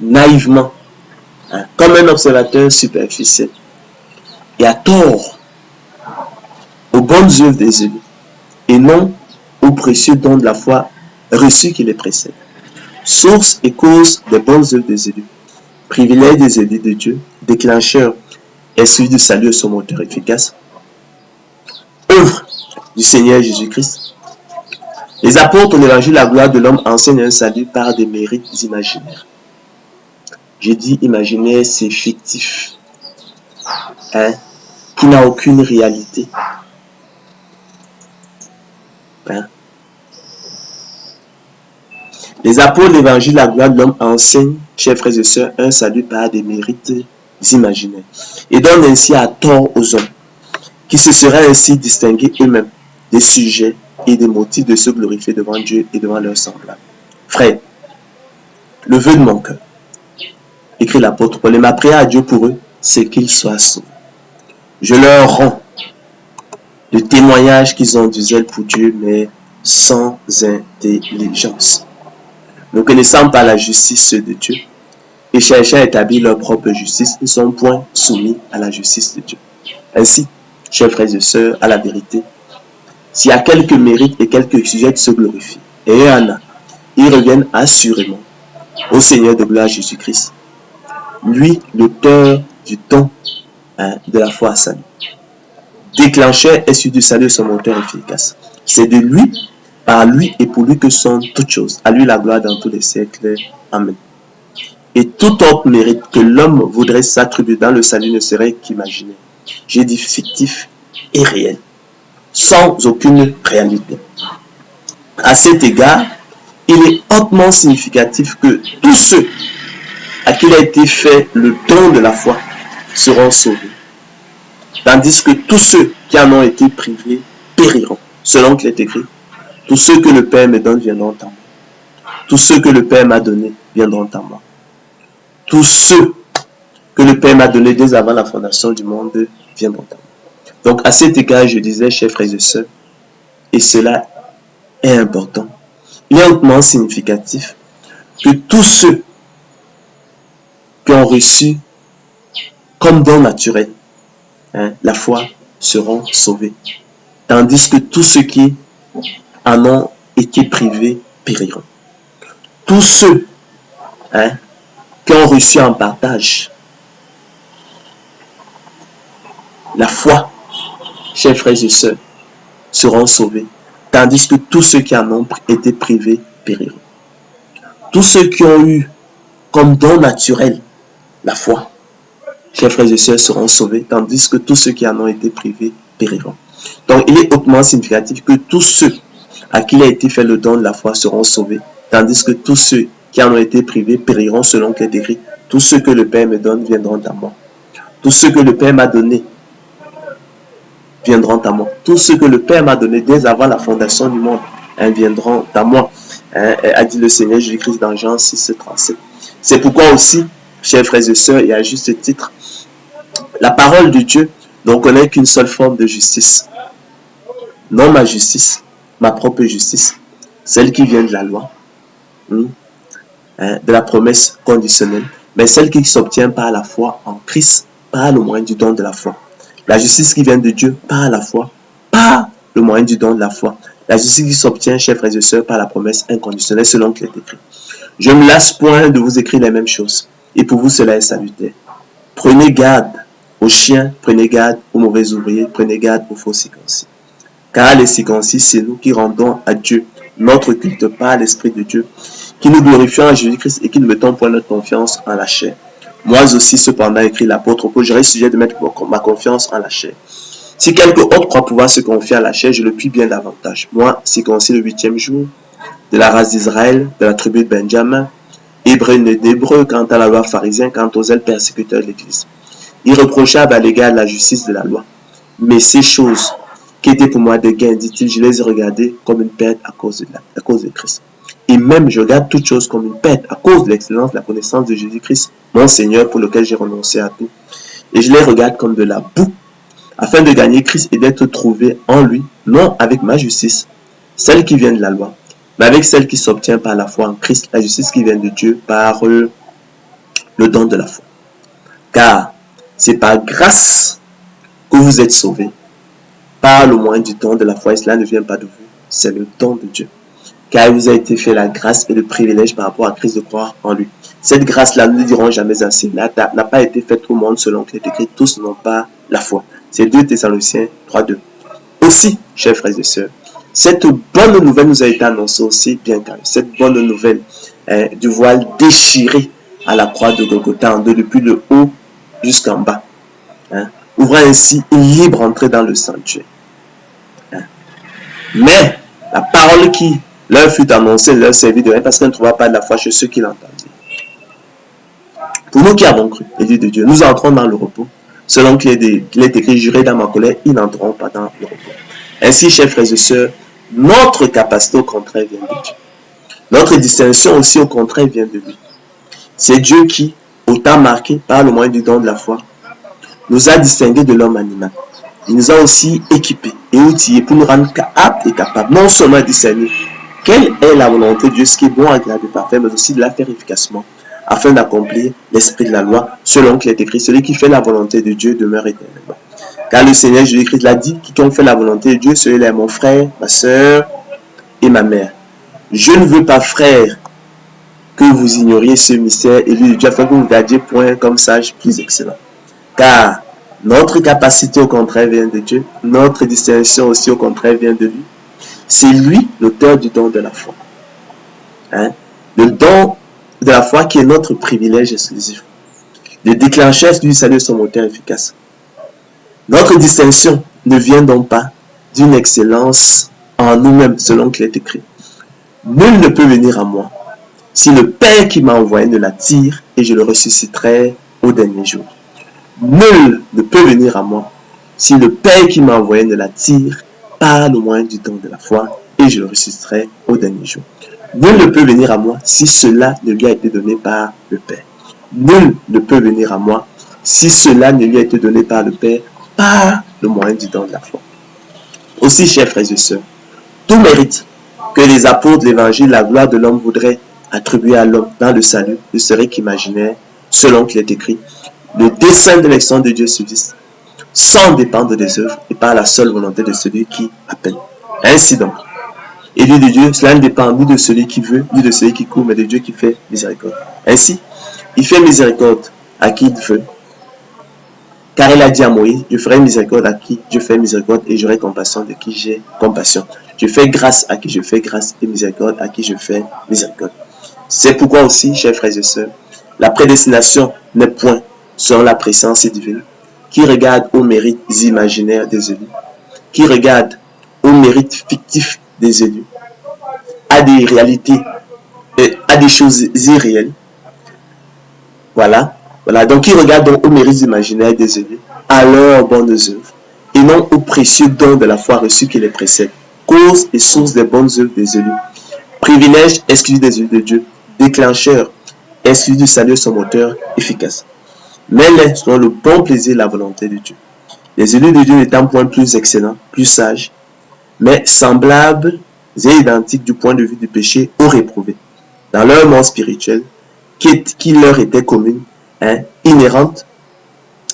naïvement, hein, comme un observateur superficiel, et à tort aux bonnes œuvres des élus, et non aux précieux dons de la foi reçus qui les précèdent. Source et cause des bonnes œuvres des élus, privilège des élus de Dieu, déclencheur et celui du salut et son moteur efficace, œuvre du Seigneur Jésus-Christ. Les apôtres de l'évangile, la gloire de l'homme, enseignent un salut par des mérites imaginaires. J'ai dit imaginaire, c'est fictif, hein, qui n'a aucune réalité. Hein. Les apôtres de l'évangile, la gloire de l'homme, enseignent, chers frères et sœurs, un salut par des mérites imaginaires et donnent ainsi à tort aux hommes qui se seraient ainsi distingués eux-mêmes des sujets et des motifs de se glorifier devant Dieu et devant leurs semblables. Frères, le vœu de mon cœur, écrit l'apôtre Paul, et ma prière à Dieu pour eux, c'est qu'ils soient sauvés. Je leur rends le témoignage qu'ils ont du zèle pour Dieu, mais sans intelligence, ne connaissant pas la justice de Dieu et cherchant à établir leur propre justice, ils ne sont point soumis à la justice de Dieu. Ainsi, chers frères et sœurs, à la vérité, s'il y a quelques mérites et quelques sujets qui se glorifient, et il y en a, ils reviennent assurément au Seigneur de gloire Jésus-Christ, lui, l'auteur du don, hein, de la foi à salut. Déclencheur et celui du salut, son moteur efficace. C'est de lui, par lui et pour lui que sont toutes choses. À lui la gloire dans tous les siècles. Amen. Et tout autre mérite que l'homme voudrait s'attribuer dans le salut ne serait qu'imaginaire. J'ai dit fictif et réel, sans aucune réalité. À cet égard, il est hautement significatif que tous ceux à qui il a été fait le don de la foi seront sauvés, tandis que tous ceux qui en ont été privés périront, selon qu'il est écrit. Tous ceux que le Père me donne viendront à moi. Tous ceux que le Père m'a donné viendront à moi. Tous ceux que le Père m'a donné dès avant la fondation du monde viendront à moi. Donc à cet égard, je disais, chers frères et sœurs, et cela est important, il est hautement significatif que tous ceux qui ont reçu comme don naturel, hein, la foi, seront sauvés, tandis que tous ceux qui en ont été privés périront. Tous ceux, hein, qui ont reçu en partage la foi, chers frères et sœurs, seront sauvés, tandis que tous ceux qui en ont été privés périront. Tous ceux qui ont eu comme don naturel la foi, chers frères et sœurs, seront sauvés, tandis que tous ceux qui en ont été privés périront. Donc il est hautement significatif que tous ceux à qui il a été fait le don de la foi seront sauvés, tandis que tous ceux qui en ont été privés périront selon qu'il est écrit. Tous ceux que le Père me donne viendront à moi. Tous ceux que le Père m'a donné viendront à moi. Tous ceux que le Père m'a donné dès avant la fondation du monde, hein, viendront à moi, hein, a dit le Seigneur Jésus-Christ dans Jean 6:37. C'est pourquoi aussi, chers frères et sœurs, et à juste titre, la parole de Dieu ne connaît qu'une seule forme de justice. Non ma justice, ma propre justice, celle qui vient de la loi, de la promesse conditionnelle, mais celle qui s'obtient par la foi en Christ, par le moyen du don de la foi. La justice qui vient de Dieu par la foi, par le moyen du don de la foi. La justice qui s'obtient, chers frères et sœurs, par la promesse inconditionnelle selon qu'il est écrit. Je ne me lasse point de vous écrire les mêmes choses, et pour vous cela est salutaire. Prenez garde aux chiens, prenez garde aux mauvais ouvriers, prenez garde aux faux circoncis. Car les circoncis, c'est nous qui rendons à Dieu notre culte par l'Esprit de Dieu, qui nous glorifions en Jésus-Christ et qui ne mettons point notre confiance en la chair. Moi aussi, cependant, écrit l'apôtre Paul, j'aurais sujet de mettre ma confiance en la chair. Si quelqu'un autre croit pouvoir se confier à la chair, je le puis bien davantage. Moi, circoncis le 8e jour, de la race d'Israël, de la tribu de Benjamin, hébreu né d'hébreu, quant à la loi pharisien, quant aux ailes persécuteurs de l'Église. Irréprochable à l'égard de la justice de la loi. Mais ces choses qui étaient pour moi des gains, dit-il, je les ai regardées comme une perte à cause de Christ. Et même je regarde toutes choses comme une perte à cause de l'excellence de la connaissance de Jésus-Christ, mon Seigneur, pour lequel j'ai renoncé à tout. Et je les regarde comme de la boue, afin de gagner Christ et d'être trouvé en lui, non avec ma justice, celle qui vient de la loi, mais avec celle qui s'obtient par la foi en Christ, la justice qui vient de Dieu par le don de la foi. Car c'est par grâce que vous êtes sauvés, par le moyen du don de la foi, et cela ne vient pas de vous, c'est le don de Dieu. Car il vous a été fait la grâce et le privilège par rapport à Christ de croire en lui. Cette grâce-là, nous ne dirons jamais assez, n'a pas été faite au monde selon qu'il est écrit, tous n'ont pas la foi. C'est 2 Thessaloniciens 3:2. Aussi, chers frères et sœurs, cette bonne nouvelle nous a été annoncée aussi, bien car cette bonne nouvelle du voile déchiré à la croix de Golgotha en deux, depuis le haut jusqu'en bas, ouvrant ainsi une libre entrée dans le sanctuaire. Mais la parole qui leur fut annoncée leur servit de rien parce qu'elle ne trouva pas de la foi chez ceux qui l'entendirent. Pour nous qui avons cru, et dit de Dieu, nous entrons dans le repos. Selon qu'il est écrit, juré dans ma colère, ils n'entreront pas dans le repos. Ainsi, chers frères et sœurs, notre capacité au contraire vient de Dieu. Notre distinction aussi au contraire vient de lui. C'est Dieu qui, au temps marqué par le moyen du don de la foi, nous a distingués de l'homme animal. Il nous a aussi équipés et outillés pour nous rendre aptes et capables, non seulement de discerner quelle est la volonté de Dieu, ce qui est bon, agréable et parfait, mais aussi de la faire efficacement, afin d'accomplir l'esprit de la loi, selon qu'il est écrit, celui qui fait la volonté de Dieu demeure éternellement. Car le Seigneur Jésus-Christ l'a dit, quiconque fait la volonté de Dieu, celui-là est mon frère, ma soeur et ma mère. Je ne veux pas, frère, que vous ignoriez ce mystère élu de Dieu, afin que vous gardiez point comme sage plus excellent. Car notre capacité au contraire vient de Dieu, notre distinction aussi au contraire vient de lui. C'est lui l'auteur du don de la foi. Le don de la foi qui est notre privilège exclusif. Le déclencheur du salut est son moteur efficace. Notre distinction ne vient donc pas d'une excellence en nous-mêmes, selon qu'il est écrit. Nul ne peut venir à moi si le Père qui m'a envoyé ne l'attire et je le ressusciterai au dernier jour. Nul ne peut venir à moi si le Père qui m'a envoyé ne l'attire par le moyen du don de la foi et je le ressusciterai au dernier jour. Nul ne peut venir à moi si cela ne lui a été donné par le Père. Nul ne peut venir à moi si cela ne lui a été donné par le Père par le moyen du don de la foi. Aussi, chers frères et sœurs, tout mérite que les apôtres de l'évangile, la gloire de l'homme voudraient attribuer à l'homme dans le salut ne serait qu'imaginaire, selon qu'il est écrit. Le dessein de l'élection de Dieu subsiste sans dépendre des œuvres et par la seule volonté de celui qui appelle. Ainsi donc, élu de Dieu, cela ne dépend ni de celui qui veut, ni de celui qui court, mais de Dieu qui fait miséricorde. Ainsi, il fait miséricorde à qui il veut. Car il a dit à Moïse, je ferai miséricorde à qui je fais miséricorde et j'aurai compassion de qui j'ai compassion. Je fais grâce à qui je fais grâce et miséricorde à qui je fais miséricorde. C'est pourquoi aussi, chers frères et sœurs, la prédestination n'est point selon la présence divine, qui regarde aux mérites imaginaires des élus, qui regarde aux mérites fictifs des élus, à des réalités, à des choses irréelles. Voilà, donc ils regardent aux mérites imaginaires des élus, à leurs bonnes œuvres, et non aux précieux dons de la foi reçus qui les précèdent, cause et source des bonnes œuvres des élus, privilège exclusif des élus de Dieu, déclencheur exclusif du salut, son moteur efficace. Mais les selon le bon plaisir et la volonté de Dieu. Les élus de Dieu n'étant point plus excellents, plus sages, mais semblables et identiques du point de vue du péché aux réprouvés, dans leur mort spirituelle, qui leur était commune, inhérente,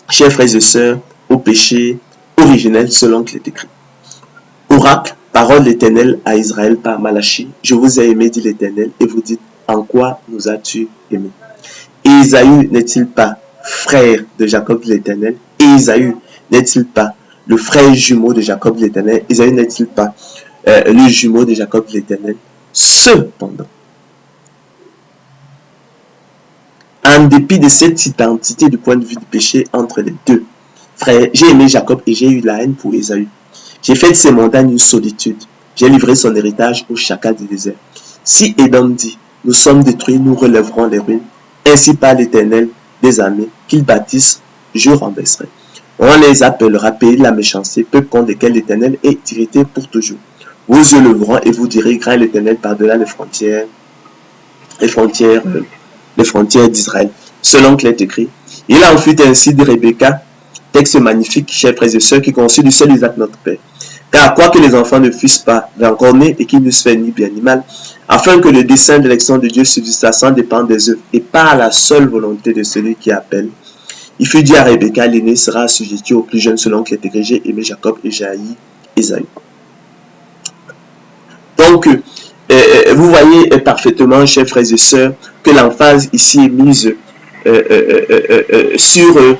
chers frères et sœurs, au péché originel selon qu'il est écrit. Oracle, parole de l'Éternel à Israël par Malachie, je vous ai aimé, dit l'Éternel, et vous dites, en quoi nous as-tu aimé? Et Isaïe n'est-il pas frère de Jacob de l'Éternel? Et Isaïe n'est-il pas le frère jumeau de Jacob de l'Éternel? Isaïe n'est-il pas le jumeau de Jacob de l'Éternel? Cependant, en dépit de cette identité du point de vue du péché entre les deux frères, j'ai aimé Jacob et j'ai eu la haine pour Isaïe. J'ai fait de ces montagnes une solitude. J'ai livré son héritage au chacal du désert. Si Édom dit, nous sommes détruits, nous relèverons les ruines, ainsi par l'Éternel des armées, qu'ils bâtissent, je renverserai. On les appellera pays de la méchanceté, peuple contre lesquels l'Éternel est irrité pour toujours. Vos yeux leveront et vous direz, grand l'Éternel par-delà les frontières d'Israël. Selon qu'il est écrit, il en fut ainsi de Rebecca, texte magnifique, chers frères et sœurs, qui conçut du seul Isaac notre Père. Car quoique les enfants ne fussent pas encore nés et qu'ils n'eussent fait ni bien ni mal, afin que le dessein d'élection de Dieu subsiste sans dépendre des œuvres et par la seule volonté de celui qui appelle. Il fut dit à Rebecca, l'aîné sera assujetti au plus jeune selon qu'il est écrit, j'ai aimé Jacob et j'ai haï Ésaü. Donc, vous voyez parfaitement, chers frères et sœurs, que l'emphase ici est mise sur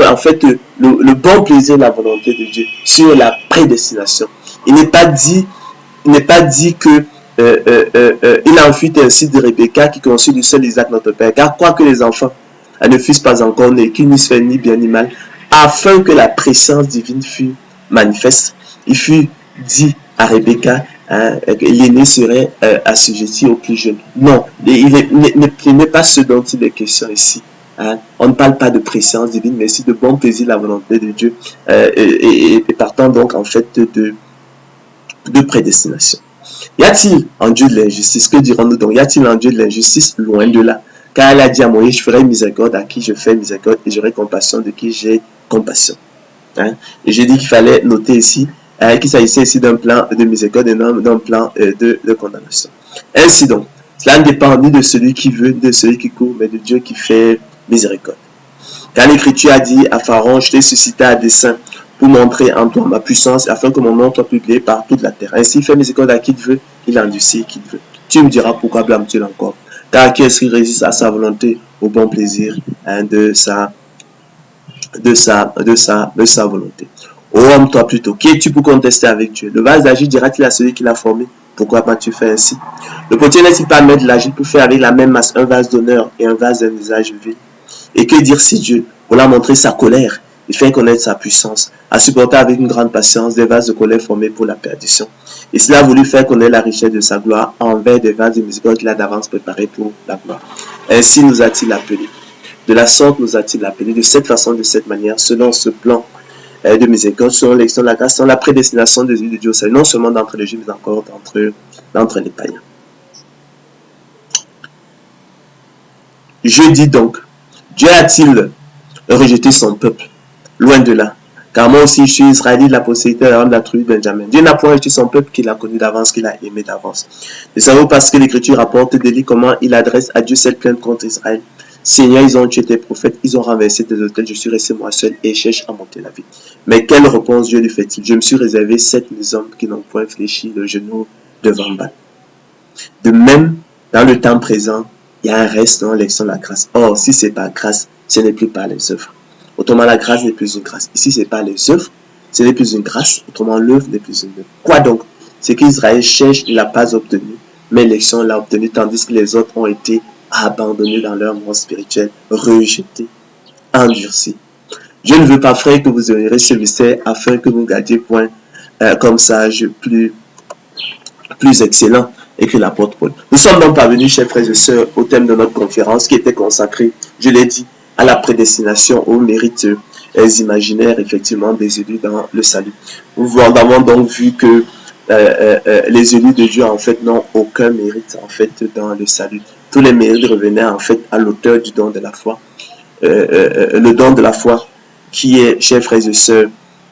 en fait le bon plaisir de la volonté de Dieu, sur la prédestination. Il n'est pas dit que il en fut ainsi de Rebecca qui conçut du seul Isaac notre père, car quoique les enfants ne fussent pas encore nés, qu'ils n'eussent fait ni bien ni mal, afin que la préscience divine fût manifeste, il fut dit à Rebecca que l'aîné serait assujetti au plus jeune. Non, ce n'est pas ce dont il est question ici. On ne parle pas de préscience divine, mais aussi de bon plaisir, la volonté de Dieu, et partant donc en fait de prédestination. Y a-t-il en Dieu de l'injustice? Que dirons-nous donc? Y a-t-il en Dieu de l'injustice? Loin de là. Car elle a dit à Moïse, je ferai miséricorde à qui je fais miséricorde et j'aurai compassion de qui j'ai compassion. Et j'ai dit qu'il fallait noter ici qu'il s'agissait ici d'un plan de miséricorde et non d'un plan de condamnation. Ainsi donc, cela ne dépend ni de celui qui veut, ni de celui qui court, mais de Dieu qui fait miséricorde. Car l'Écriture a dit à Pharaon, je t'ai suscité à dessein pour montrer en toi ma puissance, afin que mon nom soit publié par toute la terre. Ainsi, il fait miséricorde à qui il veut, il endurcit qui il veut. Tu me diras pourquoi blâmes-tu encore? Car qui est-ce qui résiste à sa volonté, au bon plaisir de sa volonté? Ô homme, toi plutôt, qui es-tu pour contester avec Dieu? Le vase d'argile dira-t-il à celui qui l'a formé, pourquoi m'as-tu fait ainsi? Le potier n'est-il pas maître de l'argile pour faire avec la même masse un vase d'honneur et un vase d'un visage vil? Et que dire si Dieu, pour la montrer sa colère, il fait connaître sa puissance, a supporté avec une grande patience des vases de colère formés pour la perdition. Et s'il a voulu faire connaître la richesse de sa gloire envers des vases de miséricorde qu'il a d'avance préparés pour la gloire. Ainsi nous a-t-il appelés. De la sorte nous a-t-il appelés, de cette façon, de cette manière, selon ce plan de miséricorde, selon l'élection de la grâce, selon la prédestination des yeux de Dieu, non seulement d'entre les Juifs, mais encore d'entre les païens. Je dis donc, Dieu a-t-il rejeté son peuple? Loin de là. Car moi aussi, je suis israélite, la postérité de la tribu de Benjamin. Dieu n'a point rejeté son peuple qu'il a connu d'avance, qu'il a aimé d'avance. Ne savons parce que l'Écriture rapporte d'Élie comment il adresse à Dieu cette plainte contre Israël. Seigneur, ils ont tué tes prophètes, ils ont renversé tes autels, je suis resté moi seul et cherche à monter la vie. Mais quelle réponse Dieu lui fait-il? Je me suis réservé 7000 hommes qui n'ont point fléchi le genou devant Baal. De même, dans le temps présent, il y a un reste dans l'élection de la grâce. Or, si ce n'est pas grâce, ce n'est plus par les œuvres. Autrement, la grâce n'est plus une grâce. Ici, ce n'est pas les œuvres, ce n'est plus une grâce. Autrement, l'œuvre n'est plus une œuvre. Quoi donc? C'est qu'Israël cherche, il n'a pas obtenu, mais l'élection l'a obtenu, tandis que les autres ont été abandonnés dans leur monde spirituel, rejetés, endurcis. Je ne veux pas, frère, que vous ignorez ce mystère afin que vous gardiez point comme sage plus excellent, écrit l'apôtre Paul. Nous sommes donc parvenus, chers frères et sœurs, au thème de notre conférence qui était consacré, je l'ai dit, à la prédestination, aux mérites imaginaires, effectivement, des élus dans le salut. Nous avons donc vu que les élus de Dieu, en fait, n'ont aucun mérite, en fait, dans le salut. Tous les mérites revenaient, en fait, à l'auteur du don de la foi. Le don de la foi, qui est, chers frères et sœurs,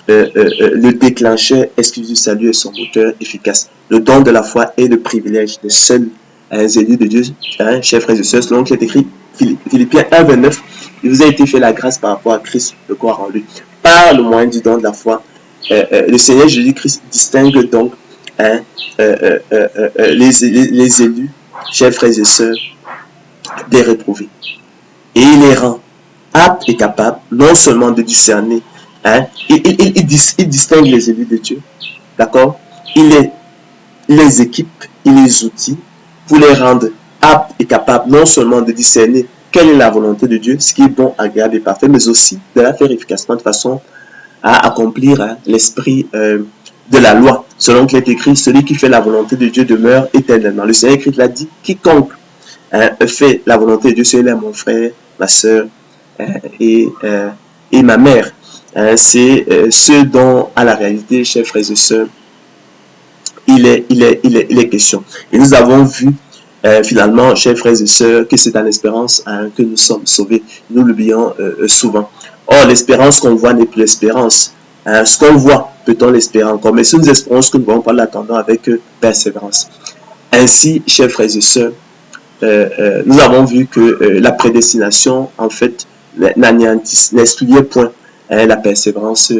le déclencheur exclusif du salut et son moteur efficace. Le don de la foi est le privilège des seuls élus de Dieu, chers frères et sœurs, selon qu'il est écrit, Philippiens 1, 29, il vous a été fait la grâce par rapport à Christ, de croire en lui. Par le moyen du don de la foi, le Seigneur Jésus-Christ distingue donc les élus, chers frères et sœurs, des réprouvés. Et il les rend aptes et capables non seulement de discerner, il distingue les élus de Dieu, d'accord? Il les équipe, il les outille pour les rendre aptes et capables non seulement de discerner quelle est la volonté de Dieu, ce qui est bon, agréable et parfait, mais aussi de la faire efficacement de façon à accomplir l'esprit de la loi. Selon qu'il est écrit, celui qui fait la volonté de Dieu demeure éternellement. Le Seigneur écrit l'a dit, quiconque fait la volonté de Dieu, celui-là mon frère, ma soeur et ma mère. C'est ce dont, à la réalité, chers frères et sœurs, il est question. Et nous avons vu finalement, chers frères et sœurs, que c'est en espérance que nous sommes sauvés. Nous l'oublions souvent. Or, l'espérance qu'on voit n'est plus l'espérance. Ce qu'on voit peut-on l'espérer encore? Mais si nous espérons ce que nous ne voyons pas, l'attendons avec persévérance. Ainsi, chers frères et sœurs, nous avons vu que la prédestination, en fait, n'excluait point la persévérance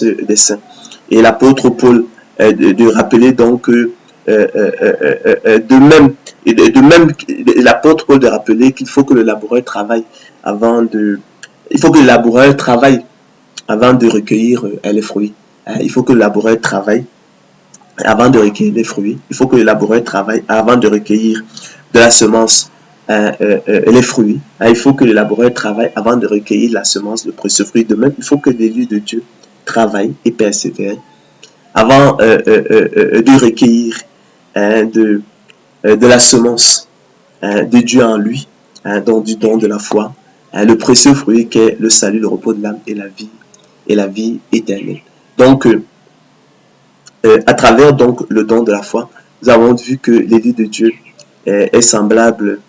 des saints. Et l'apôtre Paul de rappeler donc de même l'apôtre Paul de rappeler qu'il faut que le laboureur travaille avant de recueillir les fruits. Il faut que le laboureur travaille avant de recueillir les fruits. Il faut que le laboureur travaille avant de recueillir de la semence les fruits. Il faut que le laboureur travaille avant de recueillir la semence, le précieux fruit. De même, il faut que l'élu de Dieu travaille et persévère avant de recueillir de la semence de Dieu en lui, donc du don de la foi, le précieux fruit qui est le salut, le repos de l'âme et la vie éternelle. Donc, à travers donc le don de la foi, nous avons vu que l'élu de Dieu est semblable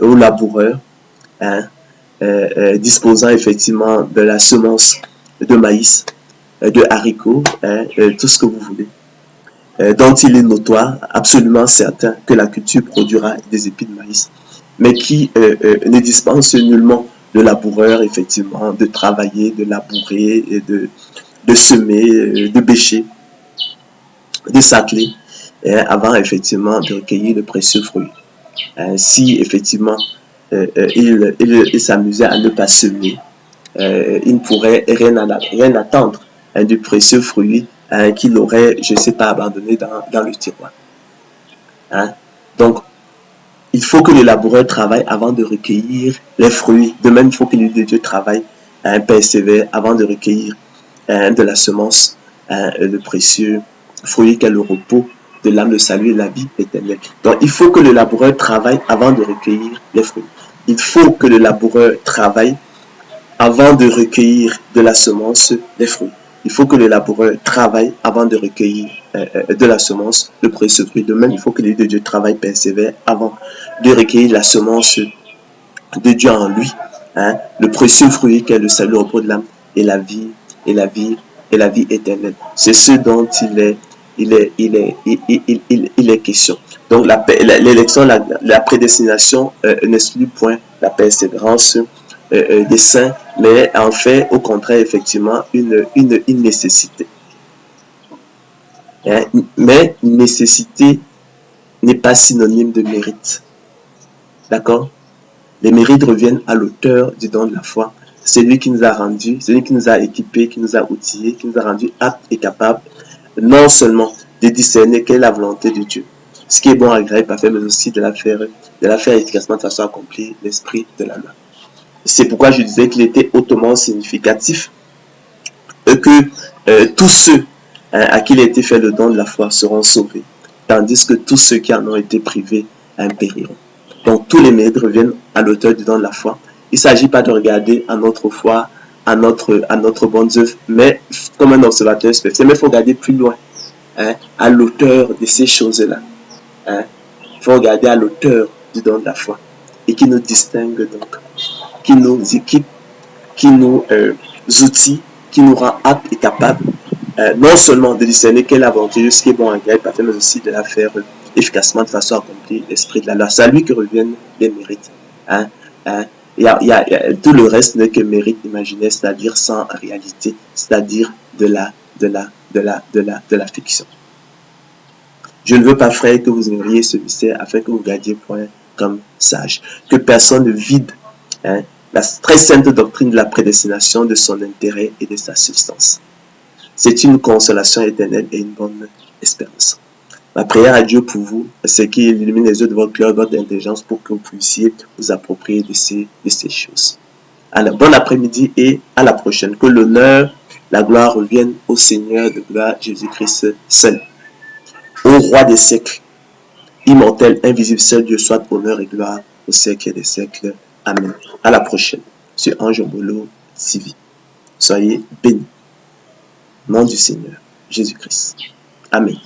au laboureur, disposant effectivement de la semence de maïs, de haricots, tout ce que vous voulez, dont il est notoire, absolument certain que la culture produira des épis de maïs, mais qui ne dispense nullement le laboureur, effectivement, de travailler, de labourer, et de semer, de bêcher, de s'atteler, avant effectivement de recueillir le précieux fruit. Si effectivement il s'amusait à ne pas semer, il ne pourrait rien attendre du précieux fruit qu'il aurait, je ne sais pas, abandonné dans le tiroir. Donc, il faut que le laboureur travaille avant de recueillir les fruits. De même, il faut que l'Élu de Dieu travaille, persévère avant de recueillir de la semence, le précieux fruit qu'est le repos de l'âme, de salut et la vie éternelle. Donc, il faut que le laboureur travaille avant de recueillir les fruits. Il faut que le laboureur travaille avant de recueillir de la semence les fruits. Il faut que le laboureur travaille avant de recueillir de la semence le précieux fruit. De même, il faut que l'Élu de Dieu travaille, persévère avant de recueillir la semence de Dieu en lui, le précieux fruit qui est le salut, le repos de l'âme et la vie éternelle. C'est ce dont il est question. Donc l'élection, la prédestination n'exclut point la persévérance des saints, mais en fait au contraire effectivement une nécessité. Mais nécessité n'est pas synonyme de mérite. D'accord? Les mérites reviennent à l'auteur du don de la foi. C'est lui qui nous a rendus, c'est lui qui nous a équipés, qui nous a outillés, qui nous a rendus aptes et capables non seulement de discerner quelle est la volonté de Dieu, ce qui est bon, agréable, parfait, mais aussi de la faire efficacement de façon à accomplir l'esprit de la loi. C'est pourquoi je disais qu'il était hautement significatif que tous ceux à qui il a été fait le don de la foi seront sauvés, tandis que tous ceux qui en ont été privés périront. Donc tous les mérites reviennent à l'auteur du don de la foi. Il ne s'agit pas de regarder à notre foi, à notre bonne œuvre, mais comme un observateur spécial, mais il faut regarder plus loin, à l'auteur de ces choses-là. Il faut regarder à l'auteur du don de la foi et qui nous distingue donc, qui nous équipe, qui nous outille, qui nous rend aptes et capables non seulement de discerner quelle est la volonté de ce qui est bon, agréable, parfait, mais aussi de la faire efficacement de façon à accomplir l'esprit de la loi. C'est à lui que reviennent les mérites. Tout le reste n'est que mérite imaginaire, c'est-à-dire sans réalité, c'est-à-dire de la fiction. Je ne veux pas, frère, que vous ignoriez ce mystère afin que vous gardiez point comme sage. Que personne ne vide la très sainte doctrine de la prédestination de son intérêt et de sa substance. C'est une consolation éternelle et une bonne espérance. Ma prière à Dieu pour vous, c'est qu'il illumine les yeux de votre cœur, de votre intelligence pour que vous puissiez vous approprier de ces choses. Alors, bon après-midi et à la prochaine. Que l'honneur, la gloire reviennent au Seigneur de gloire, Jésus-Christ seul. Au roi des siècles, immortel, invisible, seul Dieu, soit honneur et gloire au siècle des siècles. Amen. À la prochaine. Sur Ange Bolo TV. Soyez bénis. Nom du Seigneur, Jésus-Christ. Amen.